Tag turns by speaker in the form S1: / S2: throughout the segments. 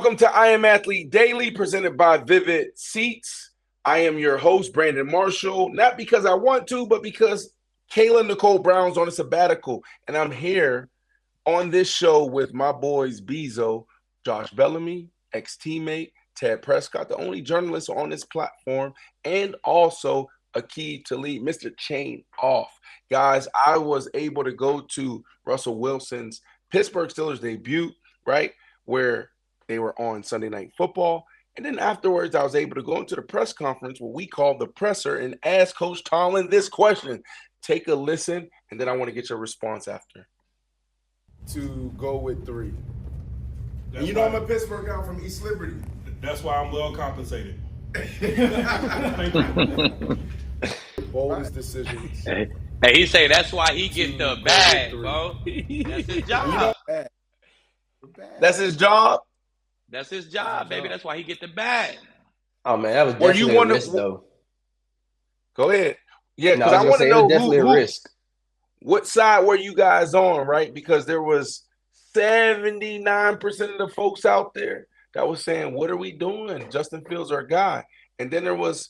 S1: Welcome to I Am Athlete Daily, presented by Vivid Seats. I am your host, Brandon Marshall, not because I want to, but because Kayla Nicole Brown's on a sabbatical, and I'm here on this show with my boys Bezo, Josh Bellamy, ex-teammate, Ted Prescott, the only journalist on this platform, and also Akeem Talib, Mr. Chain Off. Guys, I was able to go to Russell Wilson's Pittsburgh Steelers debut, right, where they were on Sunday Night Football. And then afterwards, I was able to go into the press conference, what we call the presser, and ask Coach Tomlin this question. Take a listen, and then I want to get your response after. To go with 3. And you know I'm a Pittsburgh guy from East Liberty.
S2: That's why I'm well compensated.
S1: Boldest decisions.
S3: Hey, he say that's why he get the bag, bro. That's his job.
S1: That's his job?
S3: That's his job, baby. That's why he get the bag.
S4: Oh, man, that was definitely a risk, though.
S1: Go ahead. Yeah, because I want to know
S4: definitely a risk.
S1: What side were you guys on, right? Because there was 79% of the folks out there that was saying, what are we doing? Justin Fields our guy. And then there was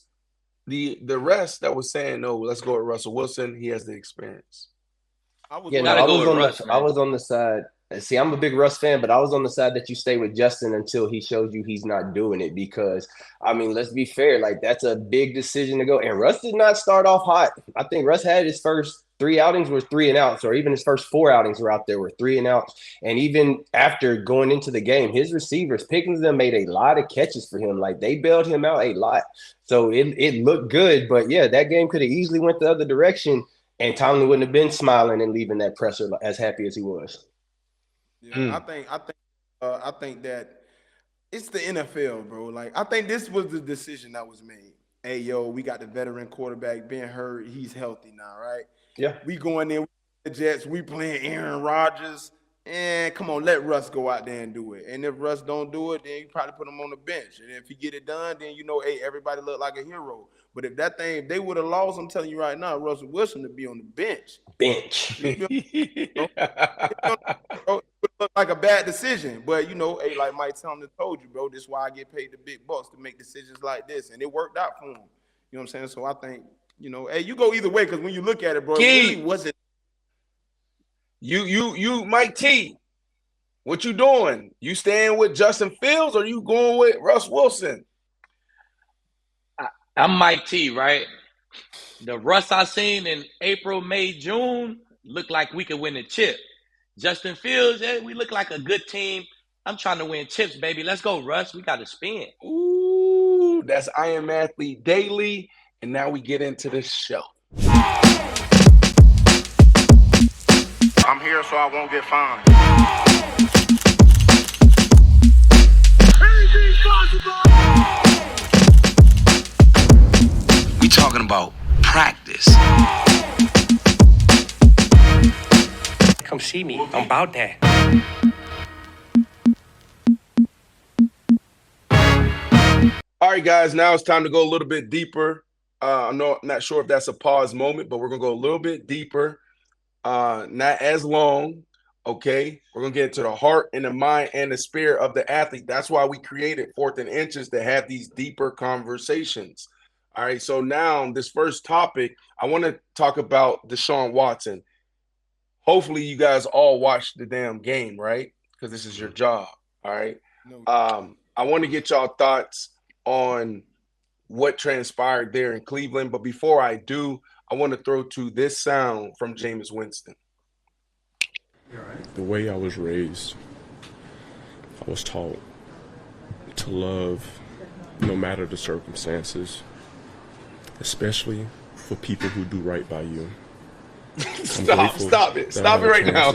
S1: the rest that was saying, no, let's go with Russell Wilson. He has the experience.
S4: I was on the side. See, I'm a big Russ fan, but I was on the side that you stay with Justin until he shows you he's not doing it because, I mean, let's be fair. Like, that's a big decision to go. And Russ did not start off hot. I think Russ had his first 3 outings were 3 and outs, or even his first 4 outings were out there were 3 and outs. And even after going into the game, his receivers, Pickens, them made a lot of catches for him. Like, they bailed him out a lot. So it looked good. But, yeah, that game could have easily went the other direction, and Tomlin wouldn't have been smiling and leaving that presser as happy as he was.
S5: Yeah, I think that it's the NFL, bro. Like, I think this was the decision that was made. Hey, yo, we got the veteran quarterback being hurt. He's healthy now, right?
S4: Yeah.
S5: We going in with the Jets. We playing Aaron Rodgers. And come on, let Russ go out there and do it. And if Russ don't do it, then you probably put him on the bench. And if he get it done, then you know, hey, everybody look like a hero. But if they would have lost, I'm telling you right now, Russell Wilson to be on the bench. It would look like a bad decision. But, you know, hey, like Mike Tomlin told you, bro, this is why I get paid the big bucks to make decisions like this. And it worked out for him. You know what I'm saying? So I think, you know, hey, you go either way because when you look at it, bro, it really wasn't.
S1: You, Mike T, what you doing? You staying with Justin Fields or you going with Russ Wilson?
S3: I'm Mike T, right? The Russ I seen in April, May, June looked like we could win the chip. Justin Fields, we look like a good team. I'm trying to win chips, baby. Let's go, Russ. We got to spin.
S1: Ooh, that's I Am Athlete Daily. And now we get into the show.
S6: I'm here so I won't get fined.
S7: We talking about practice.
S8: Come see me. I'm about that.
S1: All right, guys, now it's time to go a little bit deeper. I'm not sure if that's a pause moment, but we're going to go a little bit deeper. Not as long, okay? We're going to get into the heart and the mind and the spirit of the athlete. That's why we created Fourth and Inches, to have these deeper conversations. All right, so now this first topic, I want to talk about Deshaun Watson. Hopefully you guys all watched the damn game, right? Because this is your job, all right? I want to get y'all thoughts on what transpired there in Cleveland. But before I do, I want to throw to this sound from Jameis Winston.
S9: The way I was raised, I was taught to love no matter the circumstances, especially for people who do right by you.
S1: Stop it right now.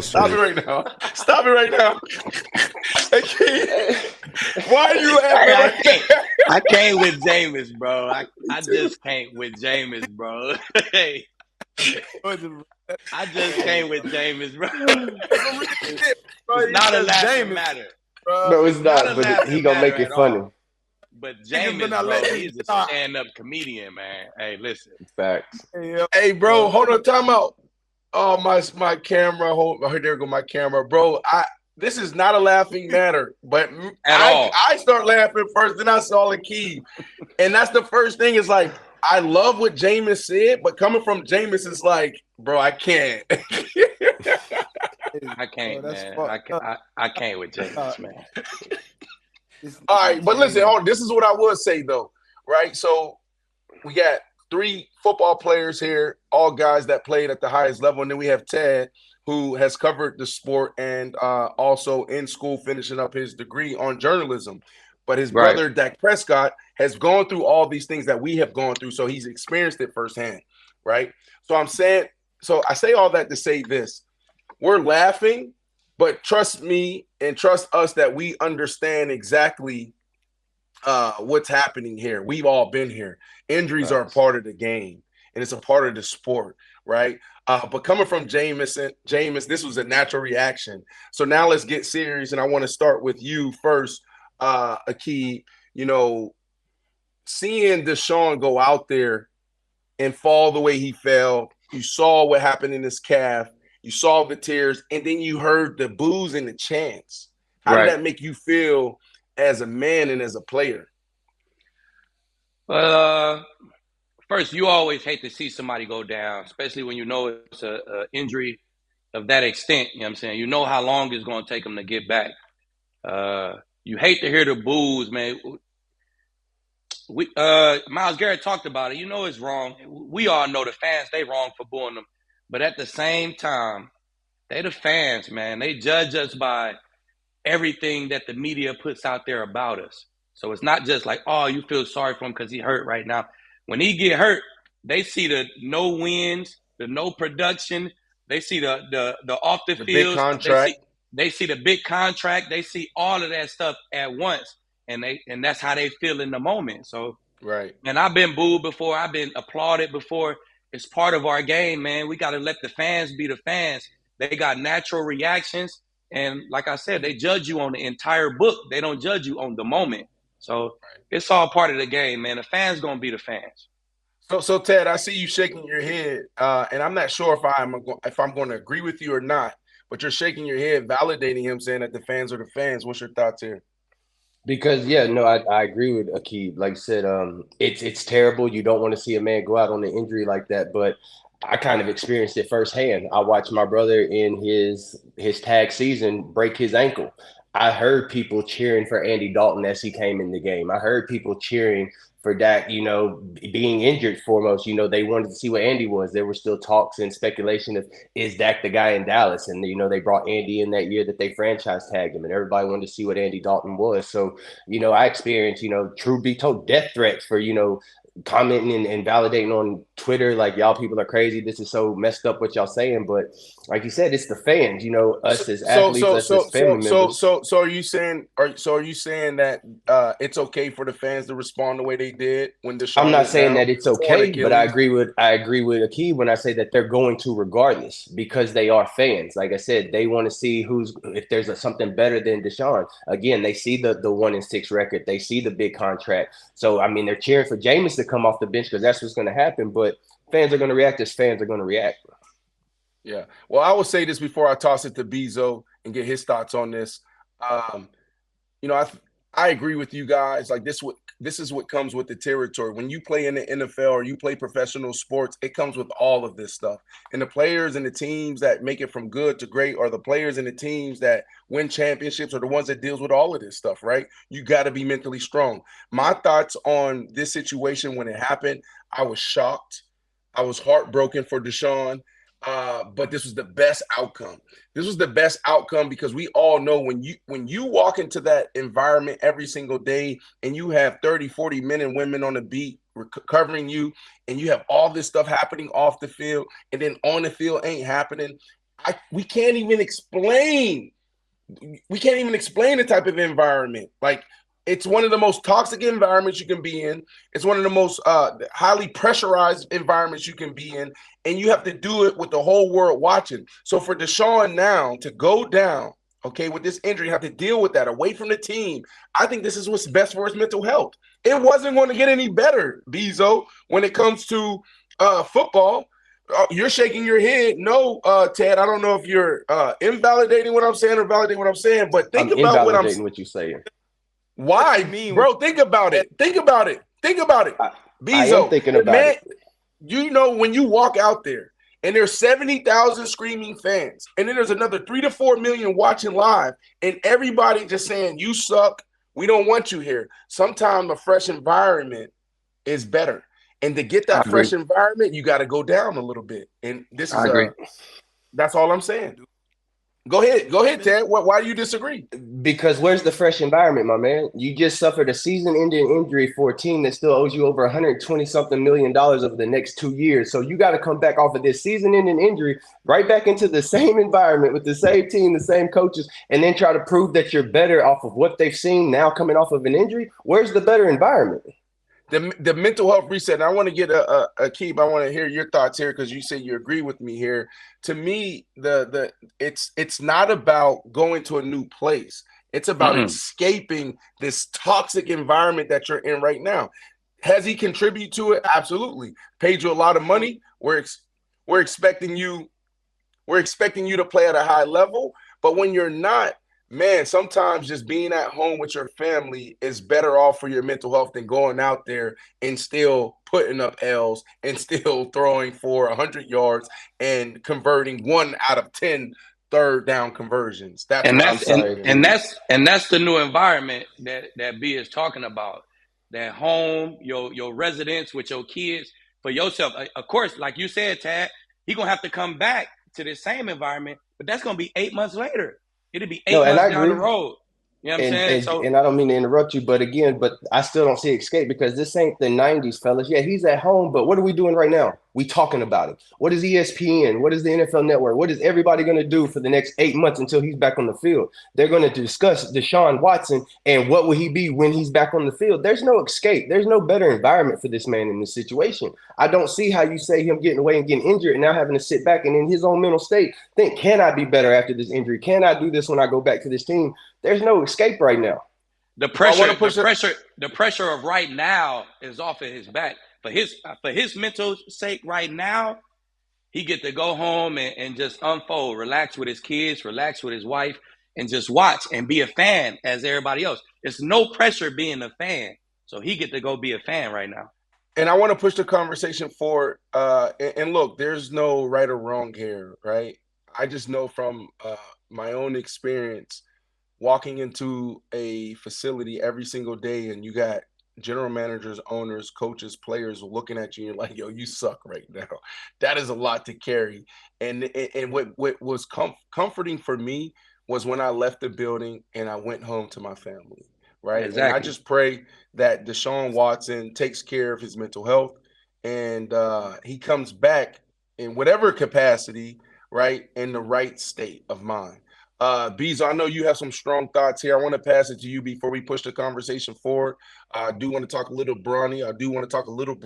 S1: Why are you laughing?
S3: I can't with Jameis, bro. I just can't with Jameis, bro. Hey. I just can't with Jameis, bro. It's not a laughing matter.
S4: No, it's not, but he gonna make it funny.
S3: But Jameis, bro, he's a stand-up comedian, man. Hey, listen.
S4: Facts.
S1: Hey, bro, hold on, time out. Oh, my camera. There go my camera, bro. this is not a laughing matter, but I start laughing first, then I saw Akeem. And that's the first thing is like, I love what Jameis said, but coming from Jameis is like, bro, I can't.
S3: I can't, man. I can't with Jameis, man.
S1: All right, but listen, this is what I would say, though, right? So we got 3 football players here, all guys that played at the highest level, and then we have Ted, who has covered the sport and also in school finishing up his degree on journalism. But his brother, Dak Prescott, has gone through all these things that we have gone through, so he's experienced it firsthand, right? So I say all that to say this. We're laughing, but trust me and trust us that we understand exactly what's happening here. We've all been here. Injuries are a part of the game, and it's a part of the sport, right? But coming from Jameis, this was a natural reaction. So now let's get serious, and I want to start with you first, Akeem. You know, seeing Deshaun go out there and fall the way he fell, you saw what happened in his calf, you saw the tears, and then you heard the boos and the chants. How did that make you feel as a man and as a player?
S3: First, you always hate to see somebody go down, especially when you know it's an injury of that extent. You know what I'm saying? You know how long it's going to take them to get back. You hate to hear the boos, man. Myles Garrett talked about it. You know it's wrong. We all know the fans, they wrong for booing them. But at the same time, they the fans, man. They judge us by everything that the media puts out there about us. So it's not just like, oh, you feel sorry for him because he hurt right now. When he get hurt, they see the no wins, the no production. They see the off the field
S1: big contract.
S3: They see the big contract. They see all of that stuff at once, and that's how they feel in the moment. So And I've been booed before. I've been applauded before. It's part of our game, man. We got to let the fans be the fans. They got natural reactions, and like I said, they judge you on the entire book. They don't judge you on the moment. So it's all part of the game, man. The fans gonna be the fans.
S1: So Ted, I see you shaking your head, and I'm not sure if I'm going to agree with you or not. But you're shaking your head, validating him, saying that the fans are the fans. What's your thoughts here?
S4: Because I agree with Akeem. Like I said, it's terrible. You don't want to see a man go out on an injury like that, but I kind of experienced it firsthand. I watched my brother in his tag season break his ankle. I heard people cheering for Andy Dalton as he came in the game. I heard people cheering for Dak, being injured foremost. They wanted to see what Andy was. There were still talks and speculation of, is Dak the guy in Dallas? And, they brought Andy in that year that they franchise tagged him, and everybody wanted to see what Andy Dalton was. So, I experienced, true be told, death threats for, commenting and validating on Twitter, like, y'all people are crazy. This is so messed up what y'all saying. But like you said, it's the fans, us as athletes, us as family members.
S1: So are you saying that it's okay for the fans to respond the way they did when Deshaun?
S4: I'm not saying that it's okay, but I agree with Akeem when I say that they're going to regardless, because they are fans. Like I said, they want to see if there's something better than Deshaun. Again, they see the 1-6 record, they see the big contract. So I mean, they're cheering for Jameis to come off the bench because that's what's going to happen. But fans are going to react as fans are going to react.
S1: Yeah. Well, I will say this before I toss it to Bezo and get his thoughts on this. I agree with you guys. Like, this is what comes with the territory. When you play in the NFL or you play professional sports, it comes with all of this stuff. And the players and the teams that make it from good to great, or the players and the teams that win championships, are the ones that deals with all of this stuff, right? You got to be mentally strong. My thoughts on this situation when it happened, I was shocked. I was heartbroken for Deshaun. But this was the best outcome. This was the best outcome because we all know when you walk into that environment every single day and you have 30, 40 men and women on the beat covering you, and you have all this stuff happening off the field, and then on the field ain't happening. We can't even explain the type of environment. Like, it's one of the most toxic environments you can be in. It's one of the most highly pressurized environments you can be in. And you have to do it with the whole world watching. So for Deshaun now to go down, with this injury, have to deal with that away from the team, I think this is what's best for his mental health. It wasn't going to get any better, Bezo, when it comes to football. Oh, you're shaking your head. No, Ted, I don't know if you're invalidating what I'm saying or validating what I'm saying, but think
S4: I'm
S1: about what I'm
S4: invalidating what you're saying.
S1: Why,
S5: What you mean?
S1: bro? Think about it. Think about it. Think about it.
S4: I am thinking about it.
S1: You know, when you walk out there and there's 70,000 screaming fans, and then there's another 3 to 4 million watching live, and everybody just saying, you suck, we don't want you here. Sometimes a fresh environment is better. And to get that fresh environment, you got to go down a little bit. And this is that's all I'm saying. Go ahead, Ted. Why do you disagree?
S4: Because where's the fresh environment, my man? You just suffered a season-ending injury for a team that still owes you over $120-something million over the next 2 years. So you got to come back off of this season-ending injury, right back into the same environment with the same team, the same coaches, and then try to prove that you're better off of what they've seen now coming off of an injury. Where's the better environment?
S1: The mental health reset. And I want to get a Keep. I want to hear your thoughts here because you say you agree with me here. To me, it's not about going to a new place. It's about escaping this toxic environment that you're in right now. Has he contributed to it? Absolutely. Paid you a lot of money. We're expecting you to play at a high level. But when you're not, man, sometimes just being at home with your family is better off for your mental health than going out there and still putting up L's and still throwing for 100 yards and converting 1 out of 10 third down conversions. That's
S3: the new environment that B is talking about. That home, your residence with your kids, for yourself. Of course, like you said, Tad, he's gonna have to come back to the same environment, but that's gonna be 8 months later. It'll be 8 months down the road. You know what I'm saying?
S4: And I don't mean to interrupt you, but I still don't see escape because this ain't the 90s, fellas. Yeah, he's at home, but what are we doing right now? We talking about it. What is ESPN? What is the NFL Network? What is everybody going to do for the next 8 months until he's back on the field? They're going to discuss Deshaun Watson and what will he be when he's back on the field. There's no escape. There's no better environment for this man in this situation. I don't see how you say him getting away and getting injured and now having to sit back and in his own mental state think, can I be better after this injury? Can I do this when I go back to this team? There's no escape right now.
S3: The pressure of right now is off of his back. For his mental sake right now, he get to go home and just unfold, relax with his kids, relax with his wife, and just watch and be a fan as everybody else. It's no pressure being a fan. So he get to go be a fan right now.
S1: And I want to push the conversation forward. And look, there's no right or wrong here, right? I just know from my own experience walking into a facility every single day and you got general managers, owners, coaches, players looking at you and like, yo, you suck right now. That is a lot to carry. And what was comforting for me was when I left the building and I went home to my family, right? Exactly. And I just pray that Deshaun Watson takes care of his mental health and he comes back in whatever capacity, right, in the right state of mind. Bezo, I know you have some strong thoughts here. I want to pass it to you before we push the conversation forward. I do want to talk a little Bronny. I do want to talk a little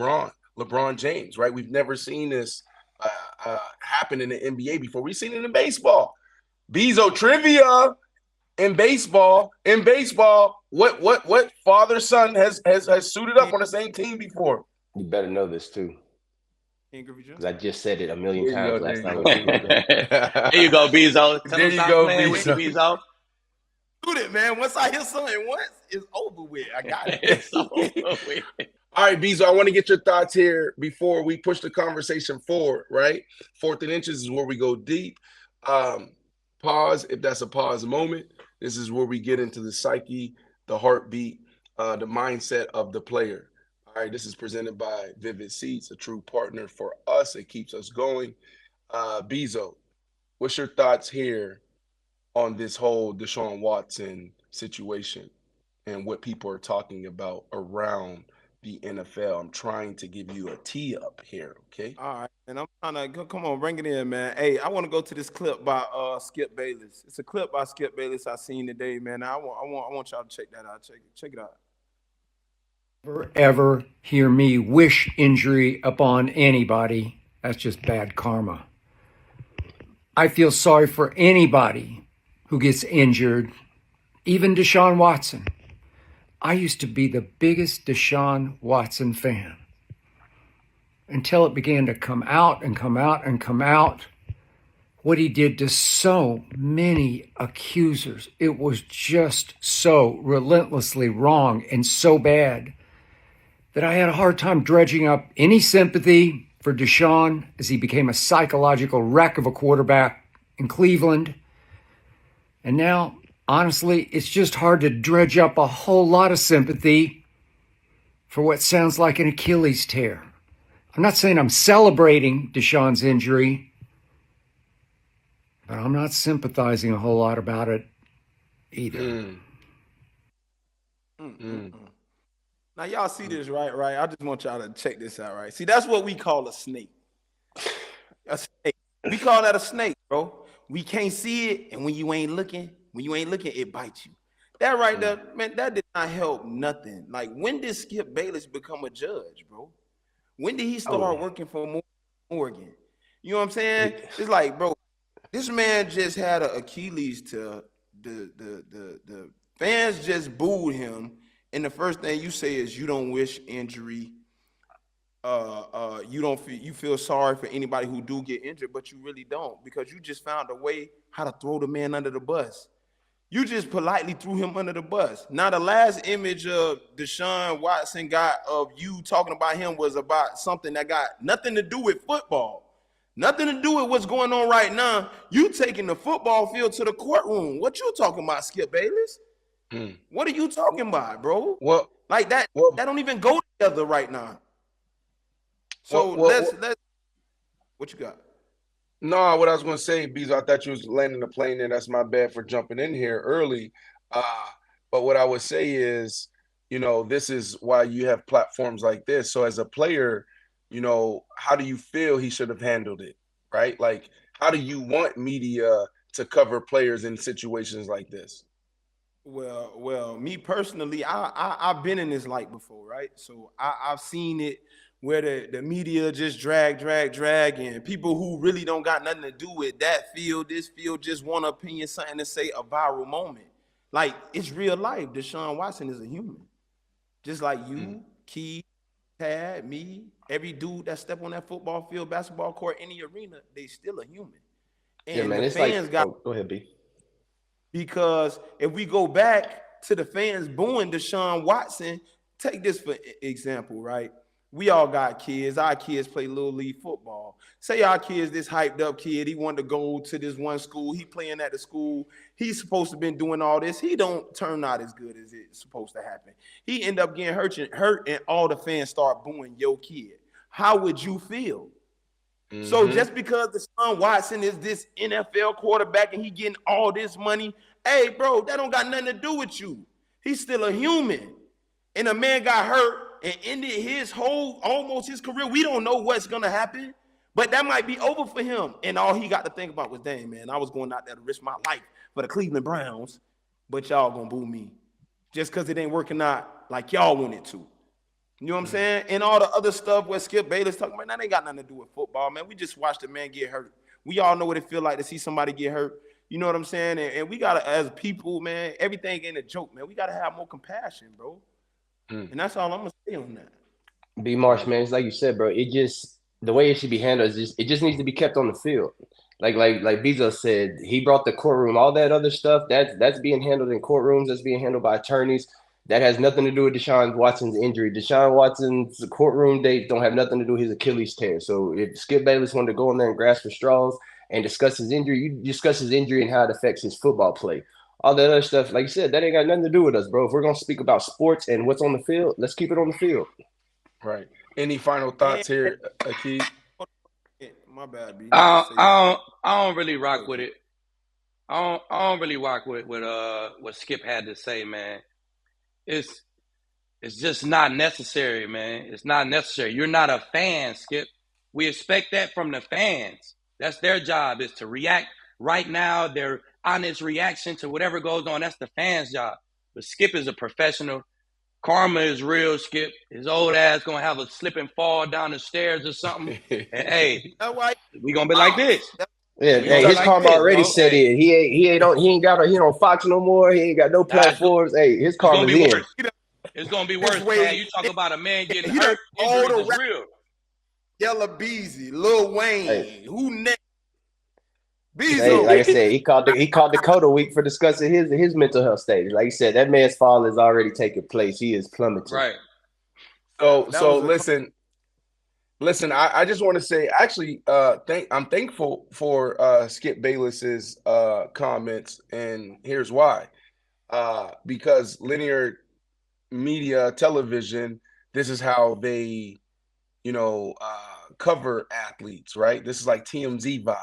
S1: LeBron James, right? We've never seen this happen in the NBA before. We've seen it in baseball. Bezo, trivia in baseball. What father-son has suited up on the same team before?
S4: You better know this too. Because I just said it a million times last time.
S3: There you go, Bezo.
S1: There you go,
S3: Bezo.
S5: Do it, man. Once I hear something once, it's over with. I got it.
S3: It's over with.
S1: All right, Bezo, I want to get your thoughts here before we push the conversation forward, right? 4th and inches is where we go deep. Pause, if that's a pause moment. This is where we get into the psyche, the heartbeat, the mindset of the player. All right, this is presented by Vivid Seats, a true partner for us. It keeps us going. Bezo, what's your thoughts here on this whole Deshaun Watson situation and what people are talking about around the NFL? I'm trying to give you a tee up here, okay?
S5: All right, and I'm trying to come on, bring it in, man. Hey, I want to go to this clip by Skip Bayless. It's a clip by Skip Bayless I seen today, man. I want y'all to check that out. Check it out.
S10: Ever hear me wish injury upon anybody. That's just bad karma. I feel sorry for anybody who gets injured, even Deshaun Watson. I used to be the biggest Deshaun Watson fan. until it began to come out and come out and come out. What he did to so many accusers. It was just so relentlessly wrong and so bad that I had a hard time dredging up any sympathy for Deshaun as he became a psychological wreck of a quarterback in Cleveland. And now, honestly, it's just hard to dredge up a whole lot of sympathy for what sounds like an Achilles tear. I'm not saying I'm celebrating Deshaun's injury, but I'm not sympathizing a whole lot about it either.
S5: Now, y'all see this, right? I just want y'all to check this out, right? See, that's what we call a snake. A snake. We call that a snake, bro. We can't see it, and when you ain't looking, it bites you. That right there, man, that did not help nothing. Like, when did Skip Bayless become a judge, bro? When did he start working for Morgan? You know what I'm saying? It's like, bro, this man just had an Achilles to the fans just booed him, and the first thing you say is you don't wish injury. You feel sorry for anybody who do get injured, but you really don't, because you just found a way how to throw the man under the bus. You just politely threw him under the bus. Now, the last image of Deshaun Watson got of you talking about him was about something that got nothing to do with football, nothing to do with what's going on right now. You taking the football field to the courtroom. What you talking about, Skip Bayless? What are you talking about, bro?
S1: Well,
S5: like that don't even go together right now. So let's what you got?
S1: No, what I was going to say, Bees, I thought you was landing the plane there. That's my bad for jumping in here early. But what I would say is, this is why you have platforms like this. So as a player, how do you feel he should have handled it, right? Like, how do you want media to cover players in situations like this?
S5: Well, me personally, I've been in this light before, right? So I've seen it where the media just drag, and people who really don't got nothing to do with that field, this field, just want opinion, something to say, a viral moment. Like, it's real life. Deshaun Watson is a human. Just like you, Key, Tad, me, every dude that step on that football field, basketball court, any arena, they still a human. And
S4: yeah, man,
S5: the
S4: it's
S5: fans
S4: go ahead, B.
S5: Because if we go back to the fans booing Deshaun Watson, take this for example, right? We all got kids. Our kids play little league football. Say our kid's this hyped up kid. He wanted to go to this one school. He playing at the school. He's supposed to been doing all this. He don't turn out as good as it's supposed to happen. He end up getting hurt, and all the fans start booing your kid. How would you feel? So just because Deshaun Watson is this NFL quarterback and he getting all this money, hey, bro, that don't got nothing to do with you. He's still a human. And a man got hurt and ended almost his career. We don't know what's going to happen, but that might be over for him. And all he got to think about was, dang, man, I was going out there to risk my life for the Cleveland Browns, but y'all going to boo me just because it ain't working out like y'all want it to. You know what I'm saying? And all the other stuff where Skip Bayless talking about, that ain't got nothing to do with football, man. We just watched a man get hurt. We all know what it feel like to see somebody get hurt. You know what I'm saying? And we got to, as people, man, everything ain't a joke, man. We got to have more compassion, bro. And that's all I'm going to say on that.
S4: B. Marsh, man, it's like you said, bro. It just, the way it should be handled is it just needs to be kept on the field. Like Bezo said, he brought the courtroom, all that other stuff, that's being handled in courtrooms, that's being handled by attorneys. That has nothing to do with Deshaun Watson's injury. Deshaun Watson's courtroom dates don't have nothing to do with his Achilles tear. So if Skip Bayless wanted to go in there and grasp for straws and discuss his injury, you discuss his injury and how it affects his football play. All that other stuff, like you said, that ain't got nothing to do with us, bro. If we're going to speak about sports and what's on the field, let's keep it on the field.
S1: Right. Any final thoughts here, Akeem?
S5: My bad, B.
S3: I don't really rock with it. I don't really rock with what Skip had to say, man. It's just not necessary, man. It's not necessary. You're not a fan, Skip. We expect that from the fans. That's their job, is to react right now. Their honest reaction to whatever goes on. That's the fans' job. But Skip is a professional. Karma is real, Skip. His old ass gonna have a slip and fall down the stairs or something. And hey, we gonna be like this.
S4: Yeah, hey, his karma already set in. He ain't on Fox no more. He ain't got no platforms. Hey, his karma's in.
S3: It's gonna be worse, man. You talk about a man getting hurt. Injuries is real.
S5: Yella Beezy, Lil Wayne,
S4: Hey.
S5: who next?
S4: Hey,
S5: Beezo.
S4: like I said, he called Dakota week for discussing his mental health state. Like you said, that man's fall has already taken place. He is plummeting.
S3: Right.
S1: So listen. I just want to say, actually, I'm thankful for Skip Bayless's comments, and here's why. Because linear media, television, this is how they, cover athletes, right? This is like TMZ vibes.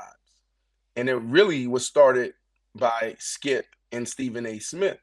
S1: And it really was started by Skip and Stephen A. Smith.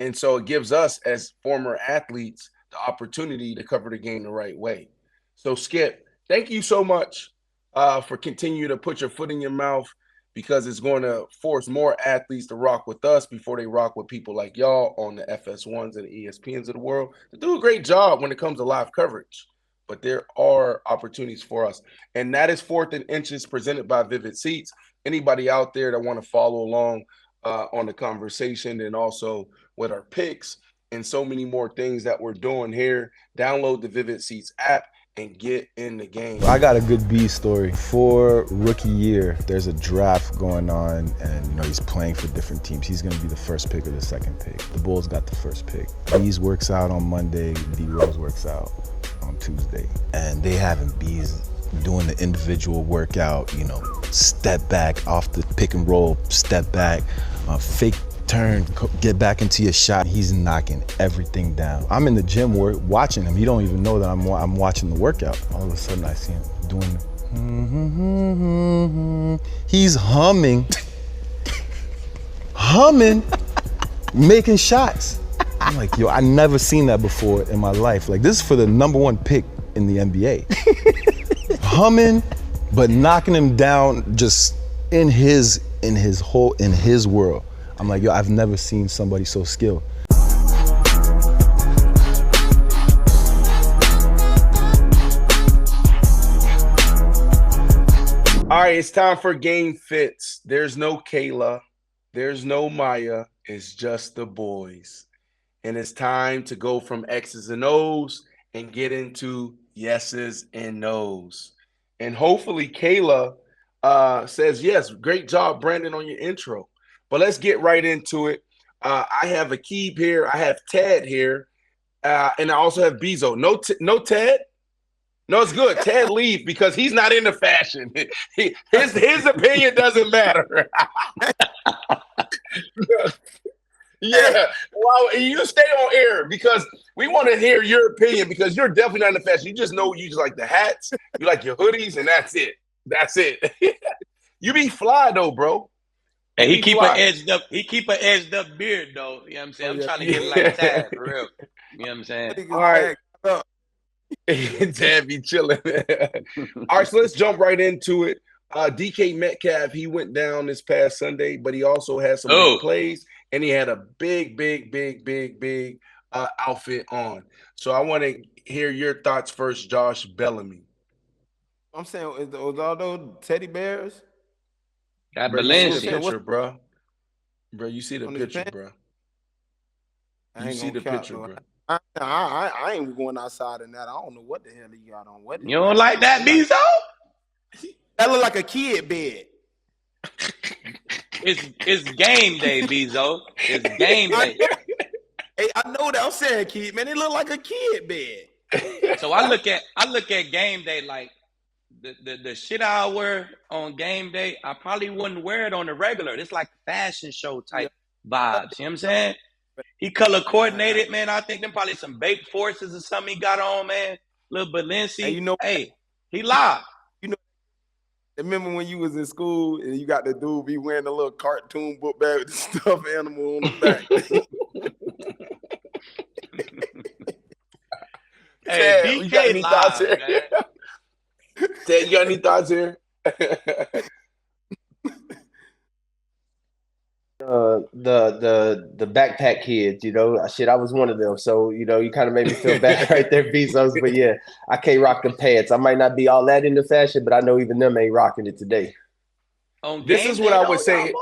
S1: And so it gives us, as former athletes, the opportunity to cover the game the right way. So, Skip, thank you so much for continuing to put your foot in your mouth, because it's going to force more athletes to rock with us before they rock with people like y'all on the FS1s and the ESPNs of the world to do a great job when it comes to live coverage. But there are opportunities for us. And that is 4th and Inches presented by Vivid Seats. Anybody out there that want to follow along on the conversation and also with our picks and so many more things that we're doing here, download the Vivid Seats app and get in the game.
S11: I got a good B story. For rookie year, there's a draft going on, and he's playing for different teams. He's going to be the first pick or the second pick. The Bulls got the first pick. Bees works out on Monday. D Rose works out on Tuesday, and they having Bees doing the individual workout. Step back off the pick and roll, step back, fake turn, get back into your shot. He's knocking everything down. I'm in the gym watching him. He don't even know that I'm watching the workout. All of a sudden I see him doing he's humming, making shots. I'm like, yo, I never seen that before in my life. Like, this is for the #1 pick in the NBA. Humming, but knocking him down just in his world. I'm like, yo, I've never seen somebody so skilled.
S1: All right, it's time for Game Fits. There's no Kayla. There's no Maya. It's just the boys. And it's time to go from X's and O's and get into yeses and nos. And hopefully Kayla says, yes, great job, Brandon, on your intro. But let's get right into it. I have Akib here. I have Ted here. And I also have Bezo. No Ted? No, it's good. Ted leave because he's not into fashion. His opinion doesn't matter. Yeah. Well, you stay on air because we want to hear your opinion, because you're definitely not into fashion. You just know you just like the hats, you like your hoodies, and that's it. That's it. You be fly though, bro.
S3: And he keep an edged up beard though. You know what I'm saying? I'm trying to get like Tad for real. You know what I'm saying?
S1: All right. Tad be chilling. All right, so let's jump right into it. DK Metcalf, he went down this past Sunday, but he also had some big plays, and he had a big outfit on. So I want to hear your thoughts first, Josh Bellamy.
S5: I'm saying, was all those teddy bears?
S3: That
S1: bro, you see the picture, bro. Bro, you see the picture, bro. You see the picture, bro.
S5: I ain't going outside in that. I don't know what the hell he got on. What
S3: you don't like that, Bezo?
S5: That look like a kid bed.
S3: It's game day, Bezo. It's game day.
S5: Hey, I know that. I'm saying, kid, man, it look like a kid bed.
S3: So I look at game day like the shit I wear on game day. I probably wouldn't wear it on the regular. It's like fashion show type vibes. You know what I'm saying? He color coordinated, man. I think them probably some baked forces or something he got on, man. Little Balenci. Hey, he live.
S5: Remember when you was in school and you got the dude be wearing a little cartoon book bag with the stuffed animal on the back?
S1: Hey, DK, you got any thoughts here? Ted, you got any thoughts here?
S4: The backpack kids, shit, I was one of them. So, you kind of made me feel bad right there, Bezos. But yeah, I can't rock the pants. I might not be all that into fashion, but I know even them ain't rocking it today.
S1: This is what I would say.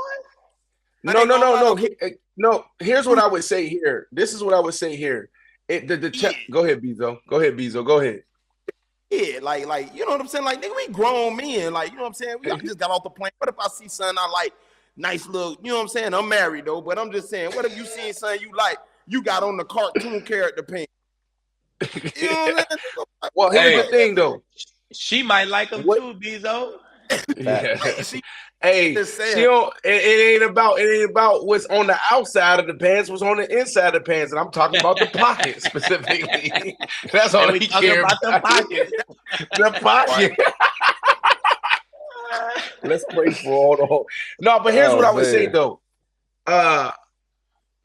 S1: No. Here's what I would say here. This is what I would say here. Go ahead, Bezo. Go ahead.
S5: kid. Like, you know what I'm saying? Like, nigga, we grown men. Like, you know what I'm saying? I just got off the plane. What if I see something I like, nice little, you know what I'm saying? I'm married though, but I'm just saying, what if you seen something you like, you got on the cartoon character pants? You know what I'm saying?
S1: Well, here's the thing though.
S3: She might like him too, Bezo.
S1: Yeah. Hey, she don't, it ain't about what's on the outside of the pants, what's on the inside of the pants, and I'm talking about the pocket specifically. That's all we care about. The pocket. The pocket. Let's pray for all the whole. No, but here's what I would say though.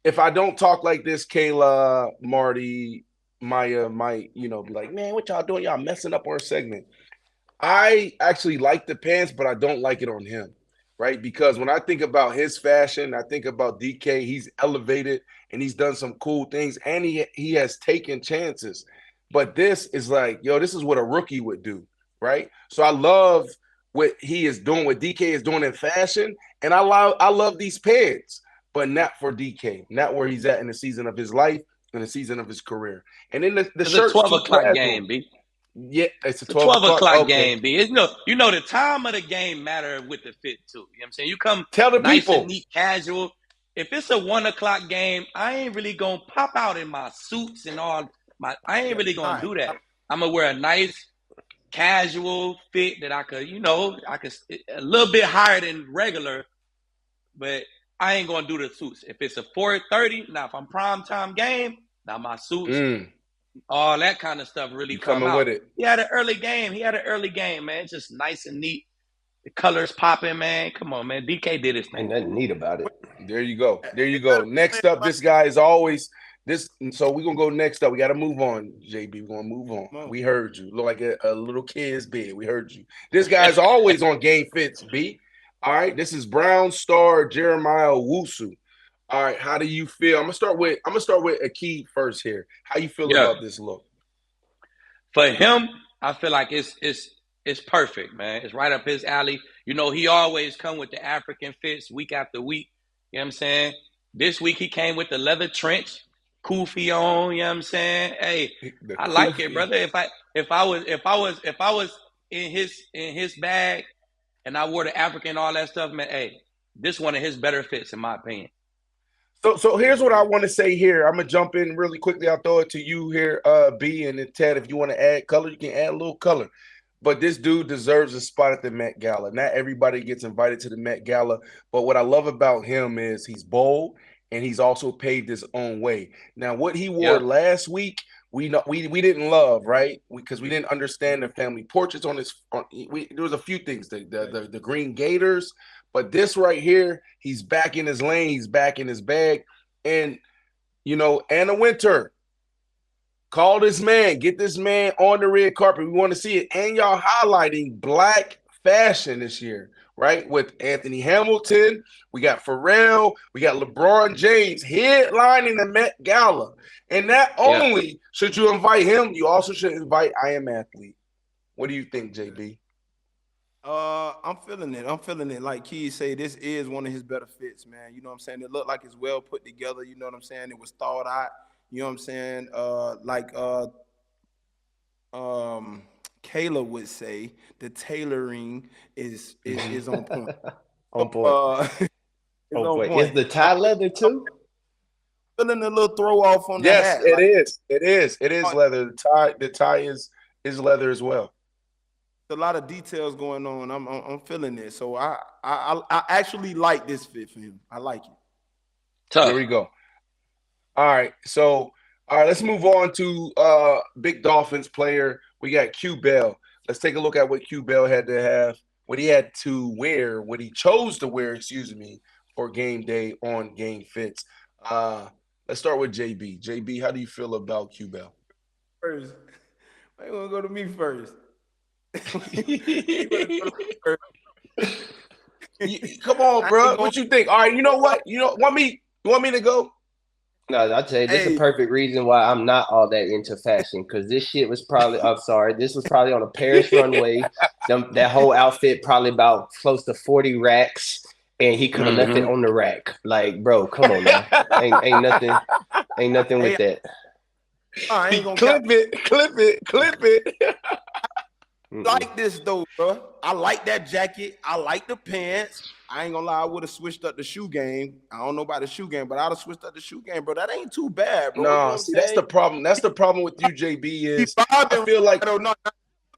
S1: If I don't talk like this, Kayla, Marty, Maya might, be like, man, what y'all doing? Y'all messing up our segment. I actually like the pants, but I don't like it on him, right? Because when I think about his fashion, I think about DK. He's elevated and he's done some cool things, and he has taken chances. But this is like, yo, this is what a rookie would do, right? So I love what he is doing, what DK is doing in fashion, and I love these pants, but not for DK, not where he's at in the season of his life, in the season of his career. And then the shirt,
S3: 12 o'clock game, B.
S1: Yeah, it's a
S3: 12 o'clock game, B. It's the time of the game matter with the fit too. You know what I'm saying? You come
S1: tell the
S3: nice
S1: people
S3: and neat, casual. If it's a 1 o'clock game, I ain't really gonna pop out in my suits and all my. I ain't really gonna do that. I'm gonna wear a nice casual fit that I could, I could a little bit higher than regular, but I ain't gonna do the suits. If it's a 4:30, now if I'm primetime game, now my suits. All that kind of stuff really come out.
S1: With it.
S3: He had an early game, man. It's just nice and neat. The colors popping, man. Come on, man. DK did his thing.
S4: Ain't nothing neat about it.
S1: There you go. Next up, this guy is always this. So we're gonna go next up. We got to move on, JB. We're gonna move on. We heard you. Look like a little kid's bed. We heard you. This guy's always on game fits, B. All right. This is Brown star Jeremiah Owusu. All right, how do you feel? I'm gonna start with Akeem first here. How you feel about this look?
S3: For him, I feel like it's perfect, man. It's right up his alley. He always come with the African fits week after week. You know what I'm saying? This week he came with the leather trench, kufi on. You know what I'm saying? Hey, I like it, brother. If I was in his bag and I wore the African and all that stuff, man. Hey, this one of his better fits in my opinion.
S1: So here's what I want to say here. I'm gonna jump in really quickly. I'll throw it to you here, B, and then Ted. If you want to add color, you can add a little color. But this dude deserves a spot at the Met Gala. Not everybody gets invited to the Met Gala, but what I love about him is he's bold and he's also paved his own way. Now, what he wore last week, we didn't love, right? Because we didn't understand the family portraits on his. There was a few things, the green gaiters. But this right here, he's back in his lane. He's back in his bag. And, Anna Winter, call this man. Get this man on the red carpet. We want to see it. And y'all highlighting black fashion this year, right? With Anthony Hamilton. We got Pharrell. We got LeBron James headlining the Met Gala. And not only should you invite him, you also should invite I Am Athlete. What do you think, JB?
S5: I'm feeling it. Like Keys say, this is one of his better fits, man. You know what I'm saying? It looked like it's well put together. You know what I'm saying? It was thought out. You know what I'm saying? Kayla would say, the tailoring is on point.
S4: On point. On point. Is the tie leather too?
S5: Feeling a little throw off on the hat.
S1: Yes, it is. It is leather. The tie is leather as well.
S5: A lot of details going on. I'm feeling it. So I actually like this fit for him. I like it.
S1: There we go. All right. So let's move on to big Dolphins player. We got Q Bell. Let's take a look at what Q Bell had to have, what he had to wear, what he chose to wear, for game day on Game Fits. Let's start with JB. JB, how do you feel about Q Bell?
S5: First, I want to go to me first.
S1: Come on, bro. What you think? All right, you know what? You want me to go?
S4: No, I'll tell you, this is a perfect reason why I'm not all that into fashion, because this shit was probably, this was probably on a Paris runway. That whole outfit probably about close to 40 racks, and he could have left it on the rack. Like, bro, come on, man. Ain't nothing with that.
S5: I ain't gonna
S1: clip it.
S5: like this though, bro. I like that jacket. I like the pants. I ain't gonna lie, I would have switched up the shoe game. I don't know about the shoe game, but I'd have switched up the shoe game, bro. That ain't too bad, bro.
S1: No,
S5: you know
S1: see, that's the problem. That's the problem with you, JB. Is
S5: I
S1: feel like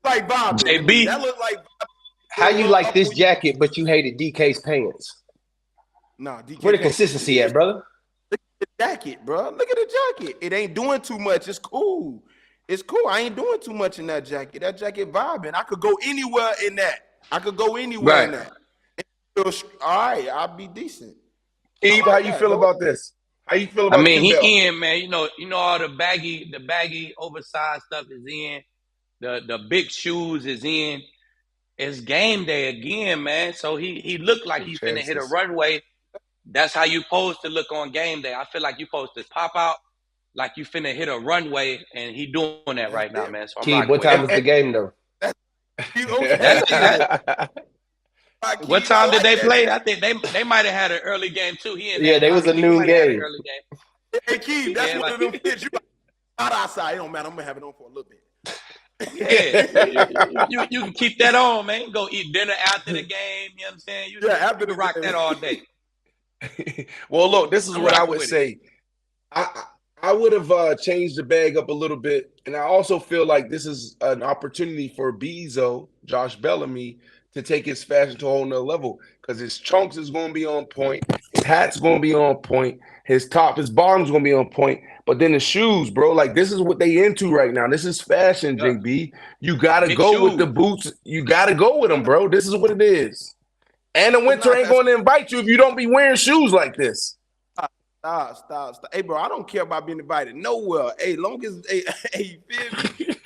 S5: like Bob.
S3: JB.
S5: That look like
S4: how you like this jacket, but you hated DK's pants?
S5: No, DK
S4: Where the consistency at, brother?
S5: Look at the jacket, bro. Look at the jacket. It ain't doing too much. It's cool. It's cool. I ain't doing too much in that jacket. That jacket vibing. I could go anywhere in that. In that. All right, I'll be decent.
S1: Eve, how you feel about this? How you feel about?
S3: I mean, he
S1: Bell?
S3: in, man. You know all the baggy, oversized stuff is in. The big shoes is in. It's game day again, man. So he looked like he's finna hit a runway. That's how you supposed to look on game day. I feel like you supposed to pop out like you finna hit a runway, and he doing that right now, man. So
S4: Keith, what time is the game though?
S3: What time did they play? I think they might have had an early game too.
S4: They was a noon game.
S3: Early game.
S5: Hey Keith, that's one of them fits you not outside. It don't matter. I'm gonna have it on for a little bit.
S3: Yeah, you can keep that on, man. Go eat dinner after the game. You know what I'm saying? You
S5: after
S3: can rock that all day.
S1: Well, look, this is what I would say. I would have changed the bag up a little bit, and I also feel like this is an opportunity for Bezo, Josh Bellamy, to take his fashion to a whole nother level, because his trunks is going to be on point, his hat's going to be on point, his bottom's going to be on point, but then the shoes, bro, like this is what they into right now. This is fashion, JB. You got to go with the boots. You got to go with them, bro. This is what it is. And the winter ain't going to invite you if you don't be wearing shoes like this.
S5: Stop. Hey, bro, I don't care about being invited nowhere. Hey, long as you feel me?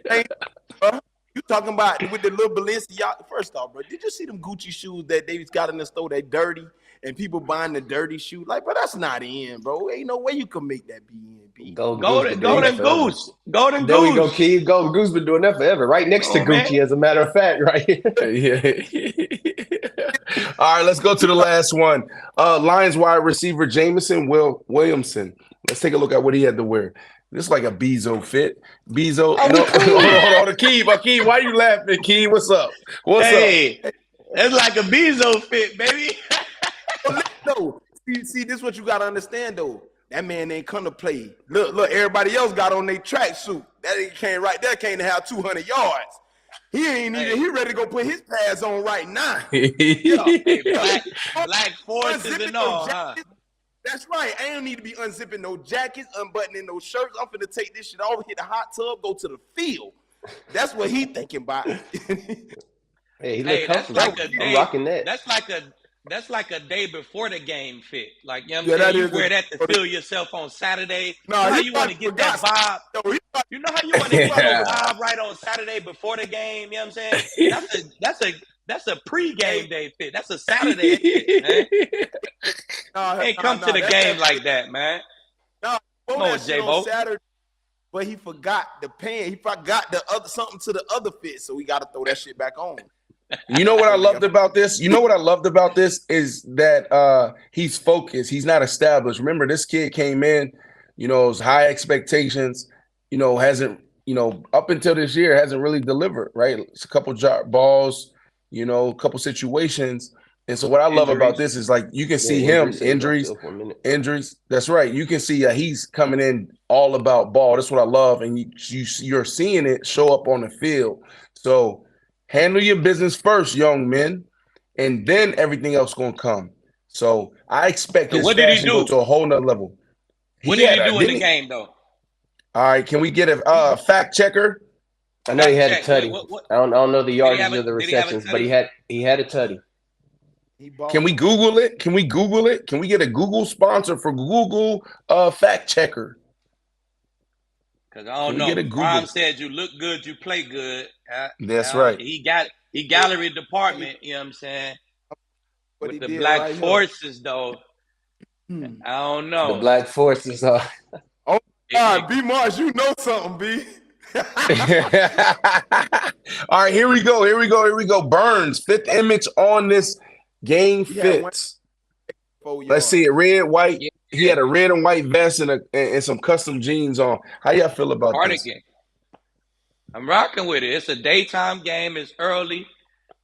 S5: Hey, bro, you talking about with the little Balenciaga? First off, bro, did you see them Gucci shoes that they got in the store? They dirty, and people buying the dirty shoe. Like, bro, that's not in, bro. Ain't no way you can make that be in.
S3: Golden Goose.
S4: There we go, Keith. Golden Goose been doing that forever. Right next to Gucci, man. As a matter of fact, right?
S1: All right, let's go to the last one. Lions wide receiver Jamison Williamson. Let's take a look at what he had to wear. This is like a Bezo fit. Bezo. Hold on. Keith, why you laughing, Keith? What's up? What's up?
S3: That's like a Bezo fit, baby.
S5: No, see, this is what you got to understand, though. That man ain't come to play. Look, everybody else got on their tracksuit. That came right there, came to have 200 yards. He ain't even, he ready to go put his pads on right now.
S3: Black forces and all, huh?
S5: That's right. I don't need to be unzipping no jackets, unbuttoning no shirts. I'm finna take this shit off, hit the hot tub, go to the field. That's what he thinking about.
S4: He look comfortable. I'm rocking that.
S3: That's like a day before the game fit. Like, you know what I'm saying? You wear that to feel yourself on Saturday.
S5: No,
S3: you know how you want to get that vibe? You know how you want to get that vibe right on Saturday before the game? You know what I'm saying? That's a pre-game day fit. That's a Saturday fit, man. Ain't come to the game like that, man.
S5: No,
S3: come on, J-Bo.
S5: Saturday, but he forgot the pants. He forgot the other something to the other fit, so we got to throw that shit back on.
S1: You know what I loved about this? Is that he's focused. He's not established. Remember, this kid came in, it was high expectations, hasn't, up until this year, hasn't really delivered, right? It's a couple balls, a couple situations. And so what I love about this is, like, you can see him, injuries. That's right. You can see he's coming in all about ball. That's what I love. And you're seeing it show up on the field. So handle your business first, young men, and then everything else gonna come. So I expect his fashion to go to a whole nother level.
S3: What did he do in the game, though?
S1: All right, can we get a fact checker?
S4: I know he had a tutty. I don't know the yardage of the receptions, but he had a tutty.
S1: Can we Google it? Can we get a Google sponsor for Google fact checker?
S3: Because I don't know. Prime said you look good, you play good.
S1: That's right.
S3: He gallery department, you know what I'm saying? With the black forces, though. I don't know.
S4: The black forces are.
S5: Oh, God, B. Mars, you know something, B.
S1: All right, here we go. Burns, fifth image on this game fits. Let's see it. Red, white. Yeah. He had a red and white vest and some custom jeans on. How y'all feel about
S3: cardigan? I'm rocking with it. It's a daytime game. It's early.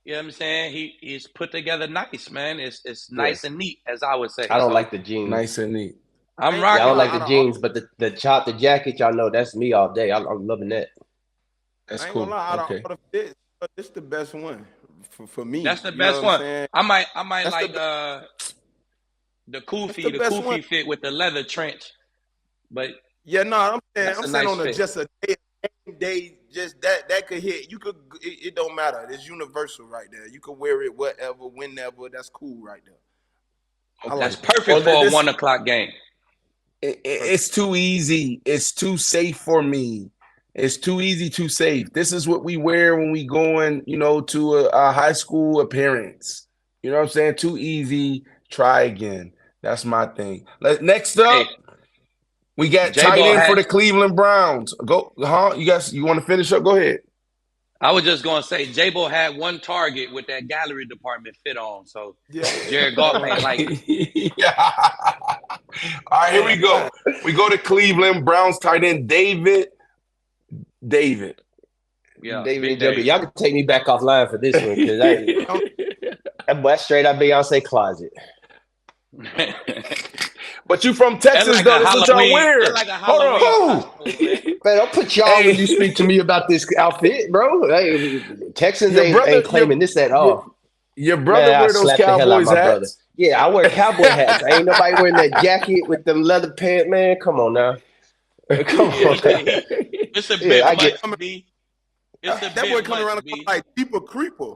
S3: You know what I'm saying? He's put together nice, man. It's nice and neat, as I would say.
S4: I don't like the jeans.
S1: Nice and neat.
S3: I'm
S4: Yeah,
S3: rocking.
S4: I don't like the jeans, but the jacket, y'all know that's me all day. I'm loving that.
S1: That's
S5: I ain't
S1: cool.
S5: gonna lie, out
S1: Okay.
S5: of all the fits, this the best one for me.
S3: That's the
S5: You
S3: best
S5: know what
S3: one.
S5: I'm saying?
S3: I might
S5: That's
S3: like
S5: the
S3: the Kofi,
S5: the best one.
S3: fit with the leather trench. But
S5: yeah, no, I'm saying
S3: nice
S5: on
S3: fit.
S5: just a day, just that could hit. You could, it don't matter. It's universal right there. You can wear it whatever, whenever. That's cool right there.
S3: That's perfect for a 1 o'clock game.
S1: It's too easy. It's too safe for me. It's too easy, too safe. This is what we wear when we going, to a high school appearance. You know what I'm saying? Too easy. Try again. That's my thing. Next up, we got tight end for the Cleveland Browns. Go, you want to finish up? Go ahead.
S3: I was just gonna say, J-Bo had one target with that gallery department fit on, so Jared Goff ain't like it.
S1: All right, here we go. We go to Cleveland Browns tight end David.
S3: Yeah,
S4: David. Y'all can take me back offline for this one because that boy straight out Beyonce closet.
S1: But you from Texas, though. That's what y'all wear.
S3: Like
S1: Hold on.
S4: Man, don't put y'all when you speak to me about this outfit, bro. Hey, Texans ain't claiming this at all.
S1: Your brother wear those Cowboys hats?
S4: Yeah, I wear cowboy hats. Ain't nobody wearing that jacket with them leather pants, man. Come on now. Come on.
S3: It's a bit much, B.
S5: That boy coming around like creeper.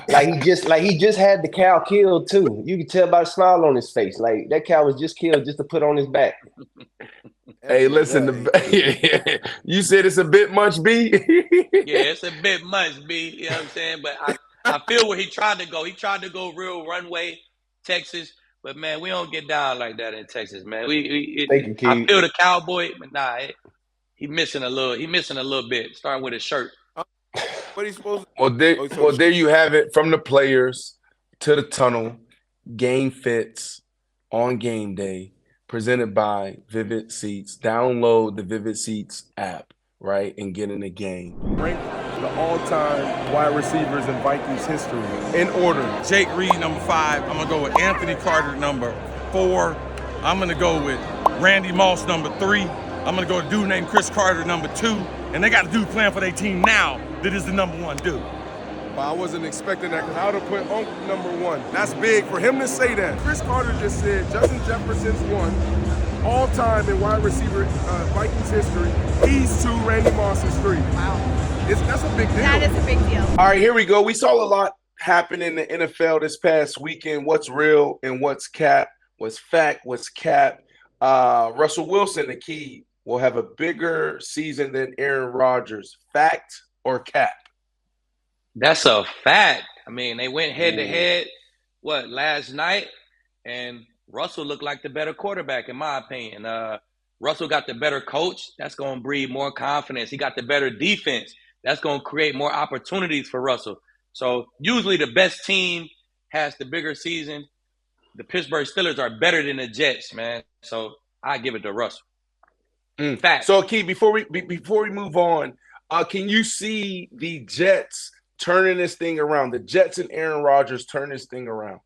S4: like he just had the cow killed too. You can tell by the smile on his face. Like that cow was just killed just to put on his back.
S1: Hey, listen, you said it's a bit much, B.
S3: Yeah, it's a bit much, B. You know what I'm saying? But I feel where he tried to go. He tried to go real runway, Texas. But man, we don't get down like that in Texas, man. I feel the cowboy, but nah, he missing a little bit. Starting with his shirt.
S5: What he supposed to?
S1: Well, there you have it. From the players to the tunnel, game fits on game day, presented by Vivid Seats. Download the Vivid Seats app, right, and get in the game.
S2: Rank the all-time wide receivers in Vikings history in order. Jake Reed, number 5. I'm gonna go with Anthony Carter, number 4. I'm gonna go with Randy Moss, number 3. I'm gonna go with a dude named Chris Carter, number 2. And they got a dude playing for their team now that is the number 1 dude.
S12: Well, I wasn't expecting that because I would have put Uncle number 1. That's big for him to say that. Chris Carter just said Justin Jefferson's 1, all time in wide receiver Vikings history. He's 2, Randy Moss is 3.
S13: Wow.
S12: That's a big deal.
S13: That is a big deal.
S1: All right, here we go. We saw a lot happen in the NFL this past weekend. What's real and what's cap? What's fact? What's cap? Russell Wilson, the key, will have a bigger season than Aaron Rodgers. Fact or cap?
S3: That's a fact. I mean, they went head-to-head, last night? And Russell looked like the better quarterback, in my opinion. Russell got the better coach. That's going to breed more confidence. He got the better defense. That's going to create more opportunities for Russell. So usually the best team has the bigger season. The Pittsburgh Steelers are better than the Jets, man. So I give it to Russell. Fact.
S1: So, Key, before we move on, can you see the Jets turning this thing around? The Jets and Aaron Rodgers turn this thing around?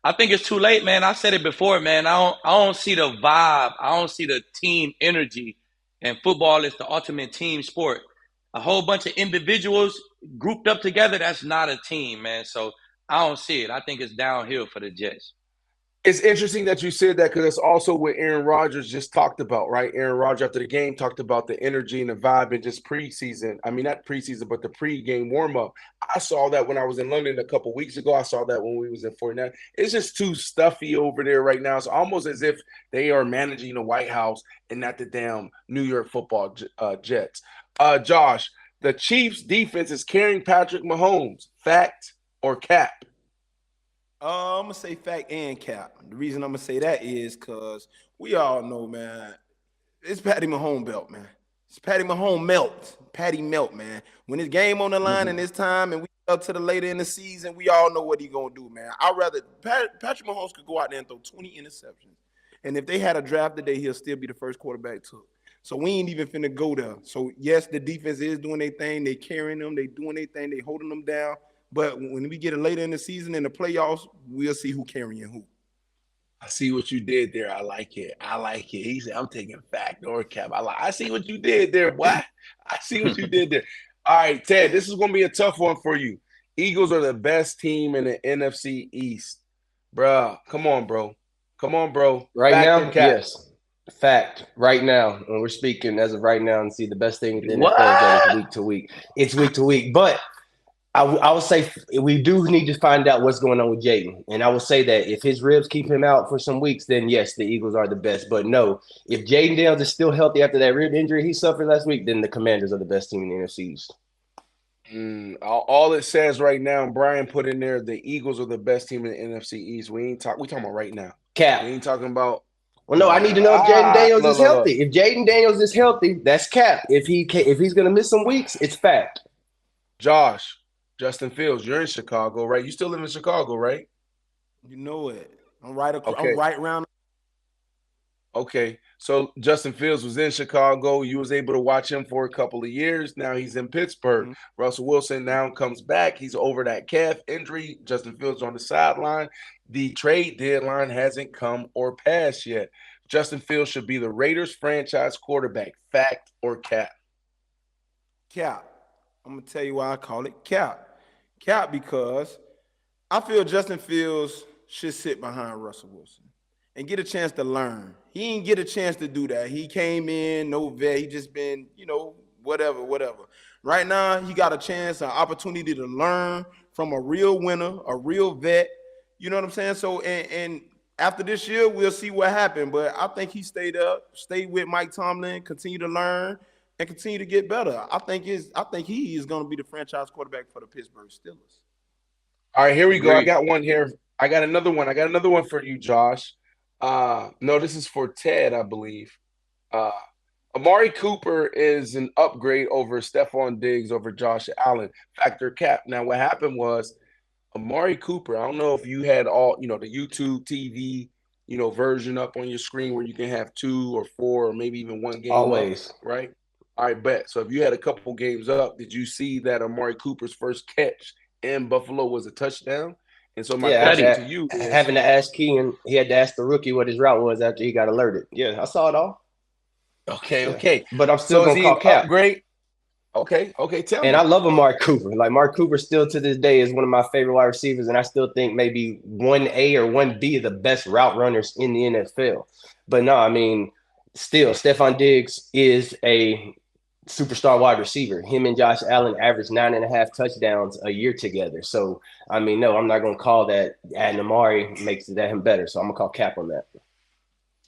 S3: I think it's too late, man. I said it before, man. I don't see the vibe. I don't see the team energy. And football is the ultimate team sport. A whole bunch of individuals grouped up together, that's not a team, man. So I don't see it. I think it's downhill for the Jets.
S1: It's interesting that you said that because it's also what Aaron Rodgers just talked about, right? Aaron Rodgers after the game talked about the energy and the vibe and just preseason. I mean, not preseason, but the pregame warm-up. I saw that when I was in London a couple weeks ago. I saw that when we was in 49. It's just too stuffy over there right now. It's almost as if they are managing the White House and not the damn New York football Jets. Josh, the Chiefs' defense is carrying Patrick Mahomes. Fact or cap?
S5: I'm going to say fact and cap. The reason I'm going to say that is because we all know, man, it's Patty Mahomes belt, man. It's Patty Mahomes melt. Patty melt, man. When it's game on the line and it's time and we up to the later in the season, we all know what he's going to do, man. I'd rather Patrick Mahomes could go out there and throw 20 interceptions. And if they had a draft today, he'll still be the first quarterback took. So we ain't even finna go there. So yes, the defense is doing their thing. They carrying them. They doing their thing. They holding them down. But when we get it later in the season in the playoffs, we'll see who carrying who.
S1: I see what you did there. I like it. He said, I'm taking fact or cap. I see what you did there. What? I see what you did there. All right, Ted, this is going to be a tough one for you. Eagles are the best team in the NFC East. Bruh, come on, bro.
S4: Right
S1: fact
S4: now,
S1: or cap?
S4: yes. Fact. Right now, when we're speaking as of right now, and see the best thing with the NFL is that it's week to week. It's week to week. But I would say we do need to find out what's going on with Jaden. And I will say that if his ribs keep him out for some weeks, then yes, the Eagles are the best. But no, if Jaden Daniels is still healthy after that rib injury he suffered last week, then the Commanders are the best team in the NFC East.
S1: All it says right now, Brian put in there, the Eagles are the best team in the NFC East. We talking about right now.
S4: Cap.
S1: We ain't talking about.
S4: Well, no, I need to know if Jaden Daniels is healthy. If Jaden Daniels is healthy, that's cap. If he's gonna miss some weeks, it's fact.
S1: Josh. Justin Fields, you're in Chicago, right? You still live in Chicago, right?
S5: You know it. I'm right around.
S1: Okay. So Justin Fields was in Chicago. You was able to watch him for a couple of years. Now he's in Pittsburgh. Mm-hmm. Russell Wilson now comes back. He's over that calf injury. Justin Fields on the sideline. The trade deadline hasn't come or passed yet. Justin Fields should be the Raiders franchise quarterback. Fact or cap?
S5: Cap. I'm going to tell you why I call it cap. Cap because I feel Justin Fields should sit behind Russell Wilson and get a chance to learn. He didn't get a chance to do that. He came in, no vet. He just been, whatever. Right now, he got a chance, an opportunity to learn from a real winner, a real vet. You know what I'm saying? So, and after this year, we'll see what happened. But I think he stayed with Mike Tomlin, continue to learn, and continue to get better. I think he is going to be the franchise quarterback for the Pittsburgh Steelers.
S1: All right, here we go. I got one here. I got another one for you, Josh. No, this is for Ted, I believe. Amari Cooper is an upgrade over Stephon Diggs over Josh Allen. Factor cap. Now, what happened was Amari Cooper, I don't know if you had all, the YouTube TV, version up on your screen where you can have 2 or 4 or maybe even one game.
S4: Always.
S1: Up, right? All right, bet. So if you had a couple games up, did you see that Amari Cooper's first catch in Buffalo was a touchdown? And so my question to you is,
S4: having to ask Kean, he had to ask the rookie what his route was after he got alerted. Yeah, I saw it all.
S1: Okay.
S4: But I'm still gonna call cap.
S1: Great. Okay, tell me.
S4: And I love Amari Cooper. Like, Amari Cooper still to this day is one of my favorite wide receivers, and I still think maybe 1A or 1B are the best route runners in the NFL. But no, I mean, still, Stephon Diggs is a superstar wide receiver. Him and Josh Allen average 9.5 touchdowns a year together. So, I mean, no, I'm not going to call that adding Amari makes that him better. So I'm going to call cap on that.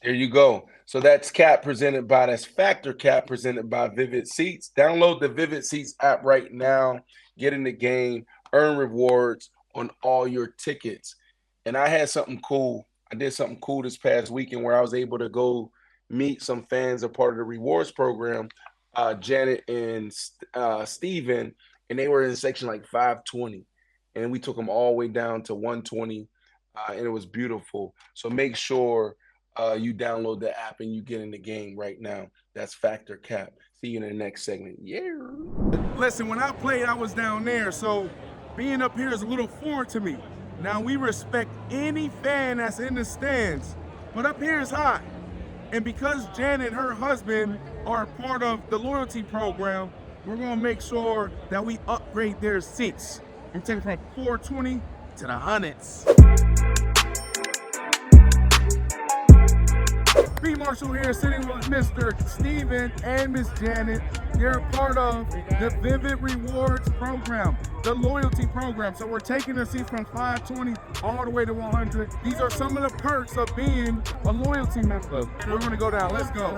S1: There you go. So that's Factor Cap presented by Vivid Seats. Download the Vivid Seats app right now. Get in the game. Earn rewards on all your tickets. And I had something cool. I did something cool this past weekend where I was able to go meet some fans, a part of the rewards program. Janet and Steven, and they were in section like 520, and we took them all the way down to 120, and it was beautiful. So make sure you download the app and you get in the game right now. That's Factor Cap. See you in the next segment. Yeah.
S12: Listen, when I played, I was down there, so being up here is a little foreign to me. Now, we respect any fan that's in the stands, but up here is high. And because Janet and her husband are part of the loyalty program, we're going to make sure that we upgrade their seats and take it from 420 to the hundreds. B. Marshall here, sitting with Mr. Steven and Miss Janet. They're part of the Vivid Rewards program, the loyalty program. So we're taking the seats from 520 all the way to 100. These are some of the perks of being a loyalty member. We're going to go down. Let's go.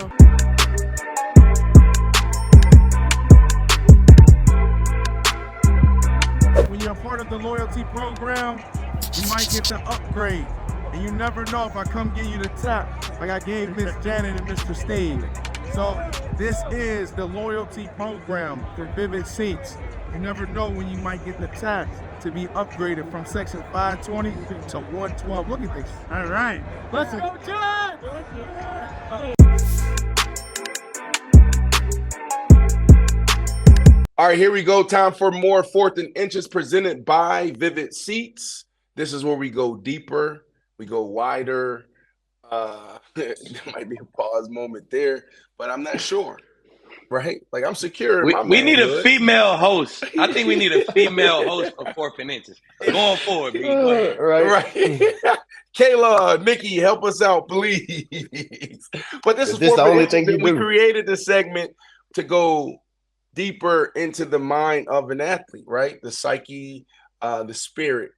S12: When you're a part of the loyalty program, you might get the upgrade. And you never know if I come give you the tap like I gave Miss Janet and Mr. Steve. So this is the loyalty program for Vivid Seats. You never know when you might get the tap to be upgraded from section 520 to 112. Look at this. All right. Let's go, John!
S1: All right, here we go. Time for more Fourth and Inches presented by Vivid Seats. This is where we go deeper, we go wider. There might be a pause moment there, but I'm not sure. Right? Like, I'm secure in my
S3: We need a
S1: manhood.
S3: female host. I think we need a female host for Fourth and Inches. Going forward, B. Go ahead.
S1: Right. Kayla, Nikki, help us out, please. But this is
S4: the only thing you
S1: we
S4: do.
S1: created this segment to go deeper into the mind of an athlete, right? The psyche, the spirit.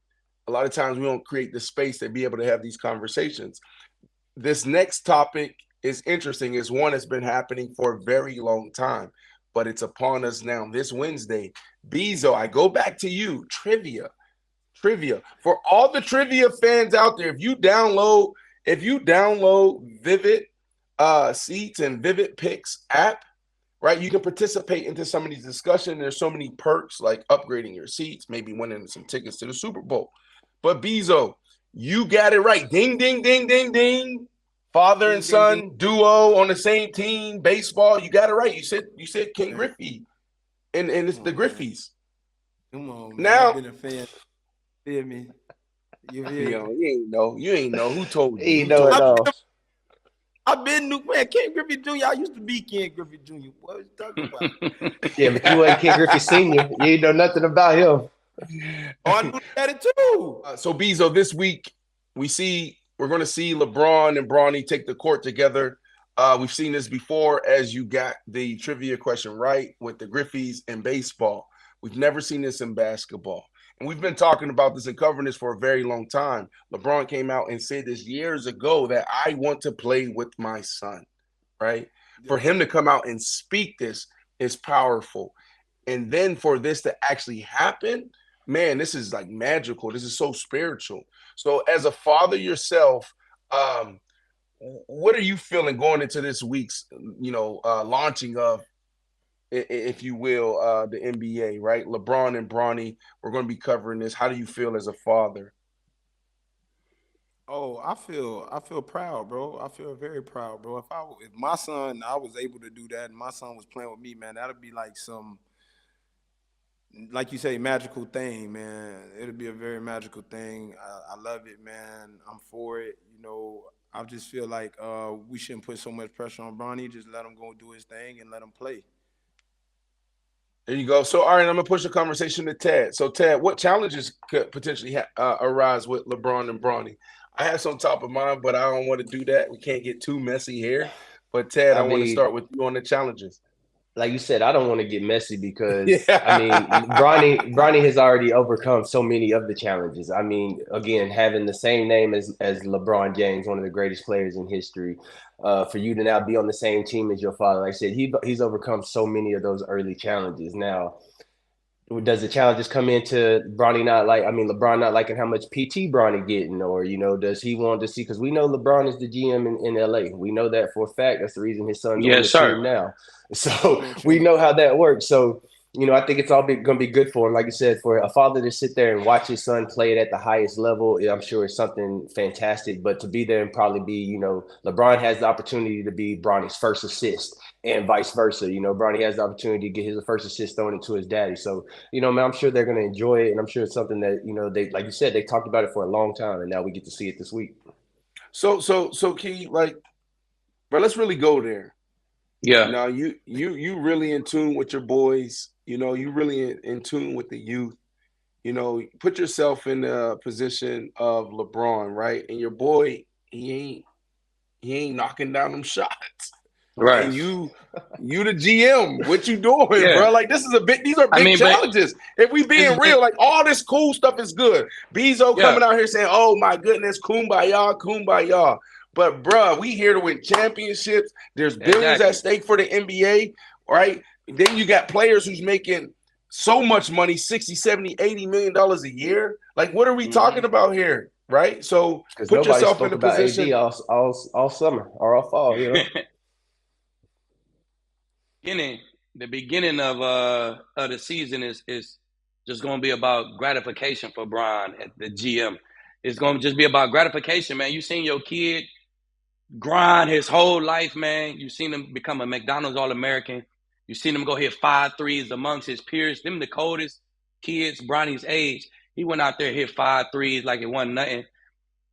S1: A lot of times we don't create the space to be able to have these conversations. This next topic is interesting. It's one that's been happening for a very long time, but it's upon us now this Wednesday. Bezo, I go back to you. Trivia. For all the trivia fans out there, if you download Vivid Seats and Vivid Picks app, right, you can participate into some of these discussions. There's so many perks like upgrading your seats, maybe winning some tickets to the Super Bowl. But Bezo, you got it right. Ding, ding, ding, ding, ding. Father and son duo on the same team, baseball. You got it right. You said King Griffey, and it's the Griffeys.
S5: Come on, man.
S1: Now,
S5: I've been a fan. Feel me? You
S1: ain't know who told you.
S4: He know it all.
S5: I've been man. Ken Griffey Jr. I used to be Ken Griffey Jr. What was you talking about?
S4: Yeah, but you ain't Ken Griffey Sr. You ain't know nothing about him.
S5: Oh, I knew that too.
S1: So Bezo, this week we're going to see LeBron and Bronny take the court together. We've seen this before, as you got the trivia question right with the Griffeys in baseball. We've never seen this in basketball. And we've been talking about this and covering this for a very long time. LeBron came out and said this years ago that I want to play with my son, right? Yeah. For him to come out and speak this is powerful. And then for this to actually happen, man, this is like magical. This is so spiritual. So as a father yourself, what are you feeling going into this week's, launching of, if you will, the NBA, right? LeBron and Bronny, we're going to be covering this. How do you feel as a father?
S5: Oh, I feel proud, bro. I feel very proud, bro. If my son, I was able to do that, and my son was playing with me, man, that'd be like some, like you say, magical thing, man. It'll be a very magical thing. I love it, man. I'm for it. I just feel like we shouldn't put so much pressure on Bronny. Just let him go do his thing and let him play.
S1: There you go. So, all right, I'm going to push the conversation to Ted. So, Ted, what challenges could potentially arise with LeBron and Bronny? I have some top of mind, but I don't want to do that. We can't get too messy here. But, Ted, I want to start with you on the challenges.
S4: Like you said, I don't want to get messy because, Bronny has already overcome so many of the challenges. I mean, again, having the same name as LeBron James, one of the greatest players in history, for you to now be on the same team as your father, like I said, he's overcome so many of those early challenges. Now, does the challenges come into LeBron not liking how much PT Bronny getting, or, does he want to see, because we know LeBron is the GM in LA. We know that for a fact. That's the reason his son's on the team now. So we know how that works. So, I think it's all going to be good for him. Like you said, for a father to sit there and watch his son play it at the highest level, I'm sure it's something fantastic. But to be there and probably be, LeBron has the opportunity to be Bronny's first assist and vice versa. Bronny has the opportunity to get his first assist thrown into his daddy. So, man, I'm sure they're going to enjoy it. And I'm sure it's something that, they, like you said, they talked about it for a long time. And now we get to see it this week.
S1: So Key, but let's really go there.
S3: Yeah.
S1: Now you really in tune with your boys. You really in tune with the youth. Put yourself in the position of LeBron, right? And your boy, he ain't knocking down them shots.
S3: Right.
S1: And you the GM. What you doing, bro? Like, these are big challenges. If we being real, like, all this cool stuff is good. Bezo coming out here saying, "Oh my goodness, kumbaya, kumbaya." But, bruh, we here to win championships. There's billions at stake for the NBA, right? Then you got players who's making so much money, 60, 70, $80 million a year. Like, what are we talking about here, right? So put yourself in a position.
S4: All summer or all fall,
S3: The beginning of the season is just going to be about gratification for Bron at the GM. It's going to just be about gratification, man. You seen your kid grind his whole life, man. You've seen him become a McDonald's All-American. You seen him go hit 5 threes amongst his peers. Them the coldest kids, Bronny's age. He went out there hit 5 threes like it wasn't nothing.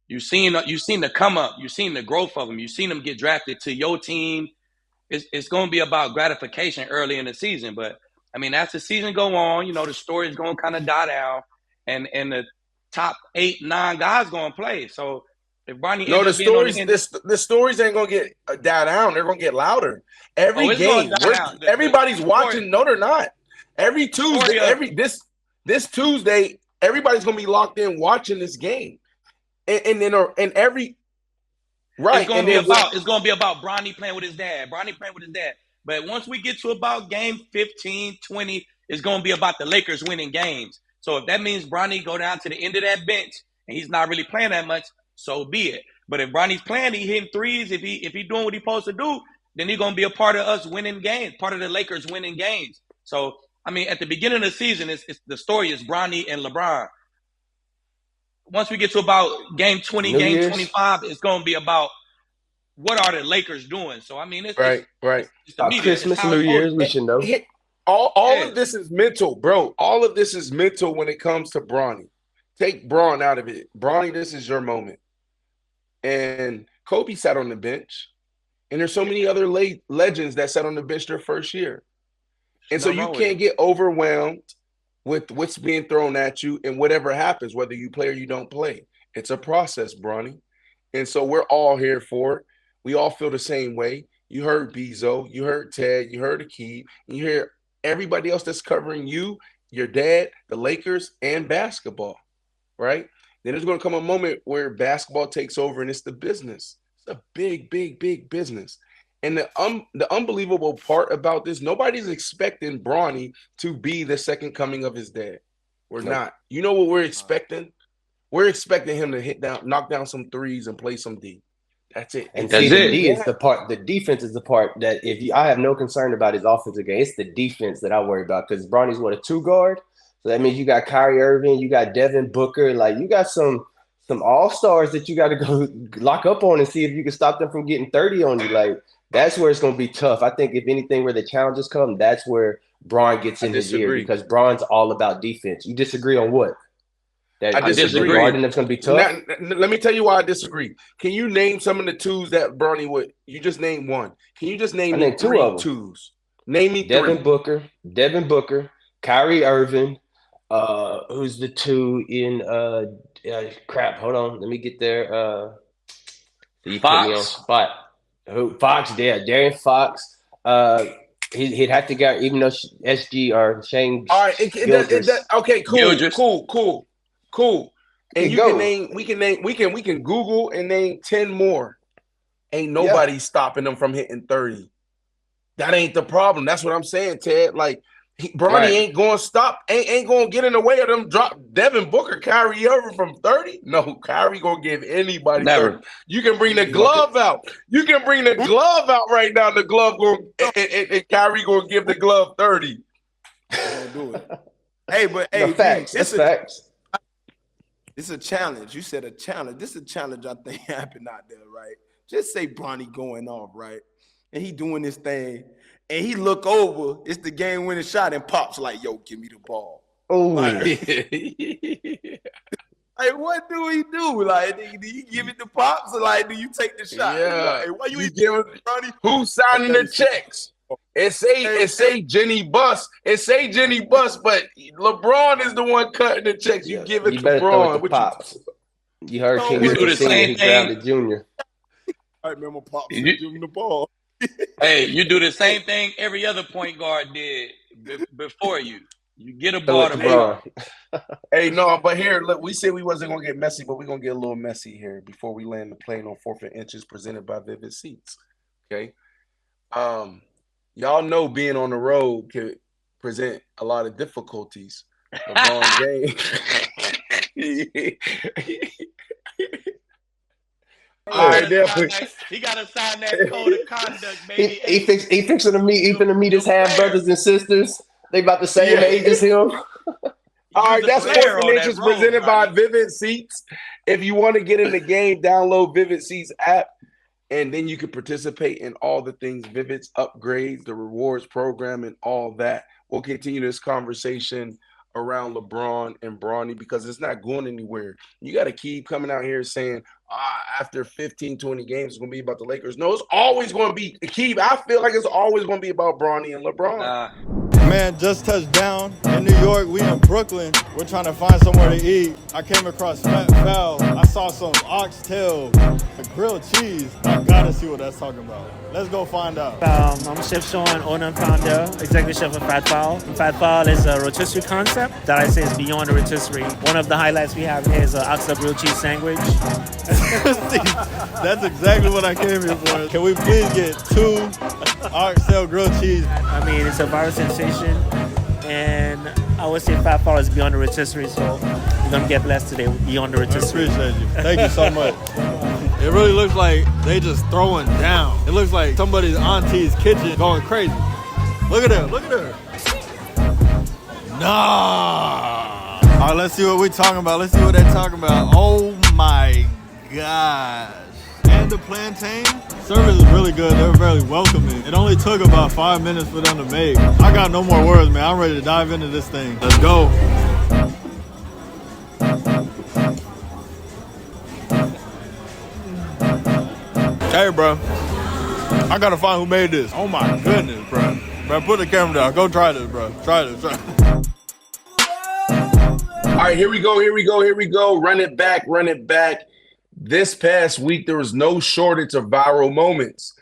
S3: You seen the come up. You seen the growth of him. You seen him get drafted to your team. It's going to be about gratification early in the season. But, I mean, as the season go on, you know, the story is going to kind of die down. And the top 8, 9 guys going to play. So, if Bronny
S1: the stories ain't going to get die down. They're going to get louder. Every game. Everybody's watching. No, they're not. Every Tuesday, this Tuesday, everybody's going to be locked in watching this game. And every right,
S3: it's gonna be about Bronny playing with his dad. But once we get to about game 15, 20, it's gonna be about the Lakers winning games. So if that means Bronny go down to the end of that bench and he's not really playing that much, so be it. But if Bronny's playing, he hitting threes, if he doing what he's supposed to do, then he's gonna be a part of us winning games, part of the Lakers winning games. So I mean, at the beginning of the season, the story is Bronny and LeBron. Once we get to about game 20, game 25, it's going to be about what are the Lakers doing. So, I mean, it's
S1: right.
S3: It's the media.
S4: Christmas, New Year's, we should know.
S1: All of this is mental, bro. All of this is mental when it comes to Bronny. Take Braun out of it. Bronny, this is your moment. And Kobe sat on the bench. And there's so many other legends that sat on the bench their first year. And so you can't get overwhelmed with what's being thrown at you and whatever happens, whether you play or you don't play. It's a process, Bronny. And so we're all here for it. We all feel the same way. You heard Bezo, you heard Ted, you heard Akeem, and you hear everybody else that's covering you, your dad, the Lakers, and basketball, right? Then there's going to come a moment where basketball takes over and it's the business. It's a big, big, big business. And the unbelievable part about this, nobody's expecting Bronny to be the second coming of his dad. We're not. You know what we're expecting? We're expecting him to knock down some threes and play some D. That's it.
S4: And see, the D is the part. The defense is the part that I have no concern about his offensive game. It's the defense that I worry about because Bronny's a 2 guard. So that means you got Kyrie Irving, you got Devin Booker, like you got some all-stars that you got to go lock up on and see if you can stop them from getting 30 on you. Like. That's where it's going to be tough. I think if anything, where the challenges come, that's where Bron gets in his ear because Bron's all about defense. You disagree on what?
S1: I disagree.
S4: Guarding that's going to be tough.
S1: Now, let me tell you why I disagree. Can you name some of the twos that Bronny would? You just named one. Can you just name me 3 of them. Twos? Name me
S4: Devin
S1: 3.
S4: Devin Booker, Kyrie Irving. Who's the 2 in? Crap. Hold on. Let me get there. You put me on spot. Fox, Darian Fox. He'd have to get even though SG or Shane.
S1: All right, okay, cool. And we can Google and name 10 more. Ain't nobody stopping them from hitting 30. That ain't the problem. That's what I'm saying, Ted. Like Bronny ain't going to stop, ain't going to get in the way of them drop Devin Booker, Kyrie Irving from 30. No, Kyrie going to give anybody 30. You can bring the glove out. You can bring the glove out right now. The glove going and Kyrie going to give the glove 30.
S5: Don't do it. Hey,
S4: facts. That's facts.
S5: It's a challenge. You said a challenge. This is a challenge I think happened out there, right? Just say Bronny going off, right? And he doing this thing. And he look over, it's the game-winning shot, and Pop's like, yo, give me the ball.
S4: Oh,
S5: like, what do he do? Like, do you give it to Pops, or like, do you take the shot?
S1: Yeah.
S5: Like, why you
S1: give it, who's signing the checks? It say Jenny Buss. It say Jenny Buss, but LeBron is the one cutting the checks. You give it to LeBron.
S4: Pops. You heard King
S3: do the same thing.
S4: Junior.
S5: I remember Pops give him the ball.
S3: Hey, you do the same thing every other point guard did before you. You get a ball to LeBron.
S1: Hey, no, but here, look, we said we wasn't going to get messy, but we're going to get a little messy here before we land the plane on 4th and Inches presented by Vivid Seats. Okay? Y'all know being on the road can present a lot of difficulties. LeBron James. All right,
S3: he got to sign that code of conduct, baby.
S4: He fixing to meet his half brothers and sisters. They about the same age as him.
S1: All right, that's 4th and Inches presented by Vivid Seats. If you want to get in the game, download Vivid Seats app. And then you can participate in all the things Vivid's upgrades, the rewards program, and all that. We'll continue this conversation around LeBron and Bronny because it's not going anywhere. You got to keep coming out here saying, after 15, 20 games, it's going to be about the Lakers. No, it's always going to be – I feel like it's always going to be about Bronny and LeBron.
S13: Man, just touched down in New York. We in Brooklyn. We're trying to find somewhere to eat. I came across Fowl. I saw some oxtail, the grilled cheese. I gotta see what that's talking about. Let's go find out.
S14: I'm Chef Sean, owner and founder, executive chef of Fat Fowl. Fat Fowl is a rotisserie concept that I say is beyond the rotisserie. One of the highlights we have here is an oxtail grilled cheese sandwich.
S13: That's exactly what I came here for. Can we please get 2 oxtail grilled cheese?
S14: I mean, it's a viral sensation, and I would say Fat Fowl is beyond the rotisserie, so you're going to get blessed today beyond the rotisserie.
S13: I appreciate you. Thank you so much. It really looks like they just throwing down. It looks like somebody's auntie's kitchen going crazy. Look at her, look at her. Nah. All right, let's see what we're talking about. Let's see what they're talking about. Oh my gosh. And the plantain. Service is really good. They're very welcoming. It only took about 5 minutes for them to make. I got no more words, man. I'm ready to dive into this thing. Let's go. Hey, bro. I gotta find who made this. Oh my goodness, bro. Bro, put the camera down. Go try this, bro. Try this.
S1: All right, here we go. Run it back. This past week, there was no shortage of viral moments.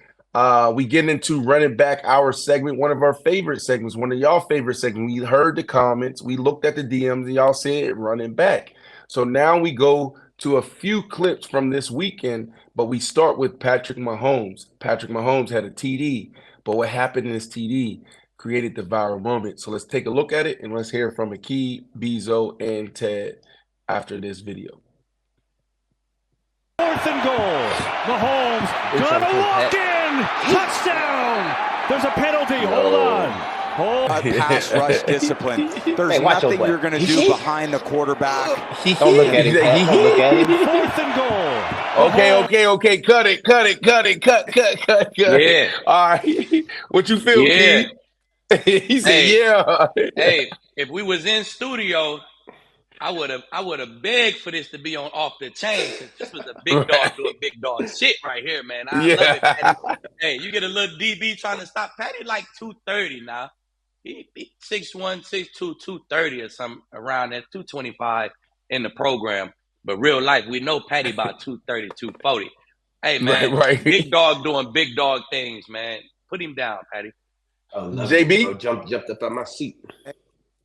S1: We get into running back our segment, one of our favorite segments, one of y'all favorite segments. We heard the comments, we looked at the DMs, and y'all said running back. So now we go to a few clips from this weekend, but we start with Patrick Mahomes. Patrick Mahomes had a TD, but what happened in his TD created the viral moment. So let's take a look at it, and let's hear from Akeem, Bezo, and Ted after this video.
S15: 4th and goal. Mahomes gonna walk in. Touchdown. There's a penalty. Hold on.
S16: Pass rush discipline. There's nothing you're going to do behind the quarterback.
S4: Don't look at him. Don't look at him.
S15: 4th and goal.
S1: Okay. Cut it.
S3: Yeah.
S1: All right. What you feel,
S3: Yeah.
S1: Keith? He said, yeah.
S3: Hey, if we was in studio, I would have begged for this to be on Off the Chain, because this was a big dog doing big dog shit right here, man. I love it, Patty. Hey, you get a little DB trying to stop Patty like 230 now. He 6'1", 6'2", 230 or something around that, 225 in the program. But real life, we know Patty about 230, 240. Hey, man,
S1: right.
S3: Big dog doing big dog things, man. Put him down, Patty.
S4: Oh,
S1: JB?
S4: Jumped up on my seat.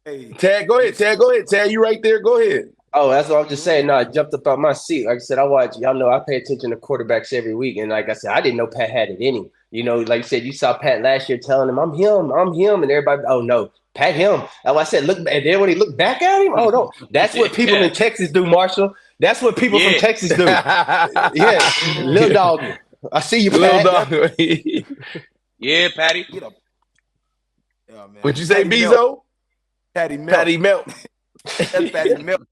S5: Hey,
S1: Tag, go ahead. Tag, you right there. Go ahead.
S4: Oh, that's what I'm just saying. No, I jumped up out my seat. Like I said, y'all know I pay attention to quarterbacks every week. And like I said, I didn't know Pat had it in him. You know, like you said, you saw Pat last year telling him, I'm him. And everybody, oh, no, Pat him. And I said, look, and then when he looked back at him, oh, no. That's what people in Texas do, Marshall. That's what people from Texas do. Yeah, little dog. I see you, Pat.
S1: Little dog.
S3: Yeah, Patty.
S5: Yeah, man.
S1: What'd you say, Bezo?
S5: Patty Melt. That's Patty Melt.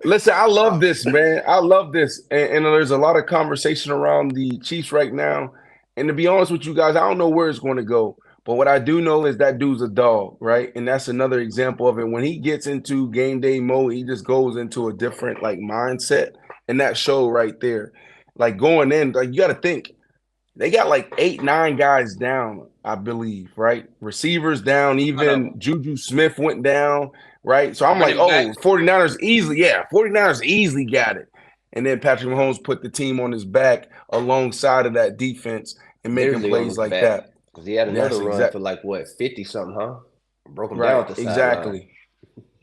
S1: Listen, I love this, man. I love this. And there's a lot of conversation around the Chiefs right now. And to be honest with you guys, I don't know where it's going to go. But what I do know is that dude's a dog, right? And that's another example of it. When he gets into game day mode, he just goes into a different, like, mindset. And that show right there, like, going in, like, you got to think. They got like 8, 9 guys down, I believe, right? Receivers down, even Juju Smith went down, right? So I'm like, oh, 49ers easily got it. And then Patrick Mahomes put the team on his back alongside of that defense and making plays like that.
S4: Because he had another run for like, what, 50-something, huh? Broke him down at the
S1: exactly.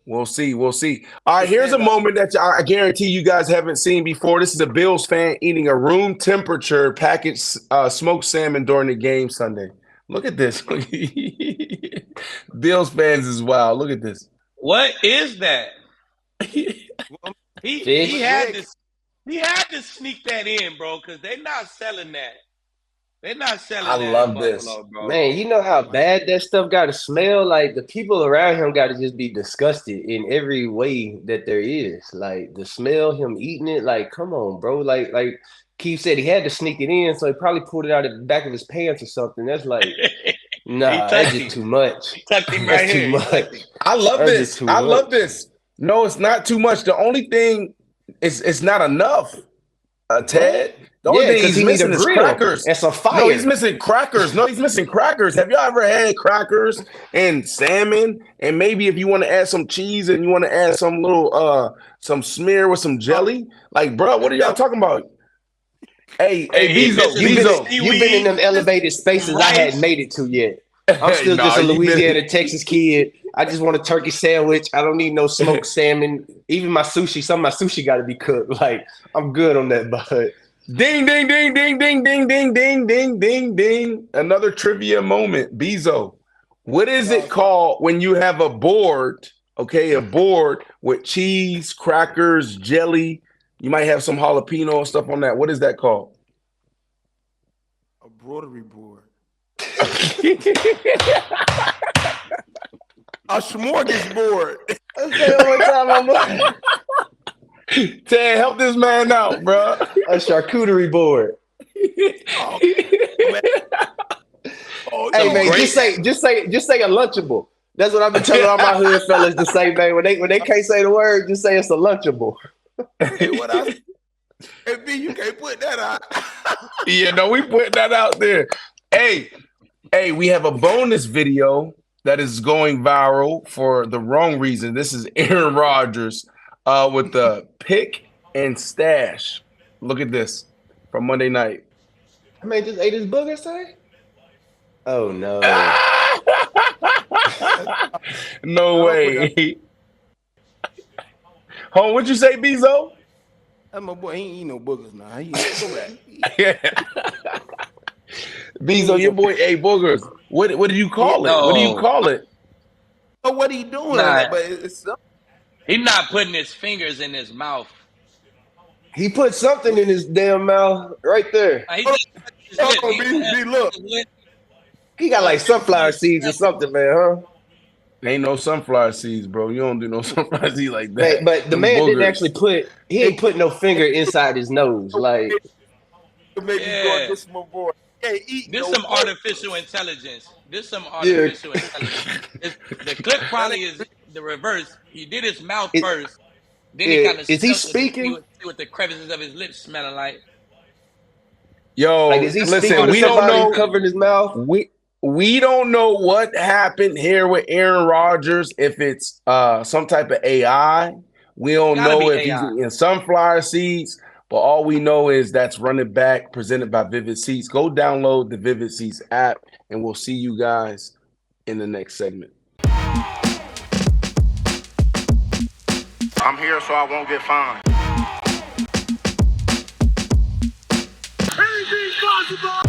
S1: We'll see. All right, here's a moment that I guarantee you guys haven't seen before. This is a Bills fan eating a room temperature packaged smoked salmon during the game Sunday. Look at this. Bills fans is wild. Look at this.
S3: What is that? He had to sneak that in, bro, because they're not selling that. They're not selling that.
S4: I love this. Bro. Man, you know how bad that stuff got to smell? Like, the people around him got to just be disgusted in every way that there is. Like, the smell, him eating it, like, come on, bro. Like Keith said he had to sneak it in, so he probably pulled it out of the back of his pants or something. That's like, nah, that's just too much.
S3: Tucked him right
S4: That's too
S3: here.
S4: much.
S1: I love
S4: That's
S1: this.
S4: just too
S1: I
S4: much.
S1: love this. No, it's not too much. The only thing is it's not enough, Ted. The only thing he's missing is crackers.
S4: And some fire.
S1: No, he's missing crackers. No, he's missing crackers. Have y'all ever had crackers and salmon? And maybe if you want to add some cheese and you want to add some little some smear with some jelly, like, bro, what are y'all talking about? Hey, Bezo,
S4: You've been in them elevated spaces I hadn't made it to yet. I'm still just a Louisiana, Texas kid. I just want a turkey sandwich. I don't need no smoked salmon. Even my sushi, some of my sushi got to be cooked. Like, I'm good on that, bud.
S1: Ding, ding, ding, ding, ding, ding, ding, ding, ding, ding, ding. Another trivia moment. Bezo, what is it called when you have a board, okay, a board with cheese, crackers, jelly? You might have some jalapeno and stuff on that. What is that called?
S5: A broderie board. A smorgasbord.
S4: Say it one time,
S1: Ted, help this man out, bro.
S4: A charcuterie board. Hey man, just say a Lunchable. That's what I've been telling all my hood fellas to say, man. When they can't say the word, just say it's a Lunchable.
S5: Hey, B, you can't put that out.
S1: Yeah, no, we put that out there. Hey, we have a bonus video that is going viral for the wrong reason. This is Aaron Rodgers with the pick and stash. Look at this from Monday night.
S4: I mean, just ate his booger, say? Oh no.
S1: No way. Home, what'd you say, Bezo?
S5: That's my boy. He ain't eat no boogers now. He go back.
S1: Bezo, your boy ate boogers. What do you call it? What do you call it?
S5: Oh, what he doing?
S3: Nah.
S5: But it's
S3: He's not putting his fingers in his mouth.
S4: He put something in his damn mouth right there.
S5: Look.
S4: He got like sunflower seeds or something, man, huh?
S1: Ain't no sunflower seeds, bro. You don't do no sunflower seeds like that.
S4: But the man didn't actually he ain't put no finger inside his nose. Like,
S3: Yeah.
S5: This my boy.
S3: This some artificial intelligence. Intelligence. The clip probably is the reverse. He did his mouth first. Then he kind of
S4: is he speaking?
S3: See what the crevices of his lips smelling like.
S1: Yo,
S4: like, is he
S1: listen, we don't know.
S4: Covering his mouth.
S1: We don't know what happened here with Aaron Rodgers. If it's some type of AI, we don't know if he's in sunflower seeds. But all we know is that's running back presented by Vivid Seats. Go download the Vivid Seats app, and we'll see you guys in the next segment.
S6: I'm here so I won't get fined.
S15: Anything's possible!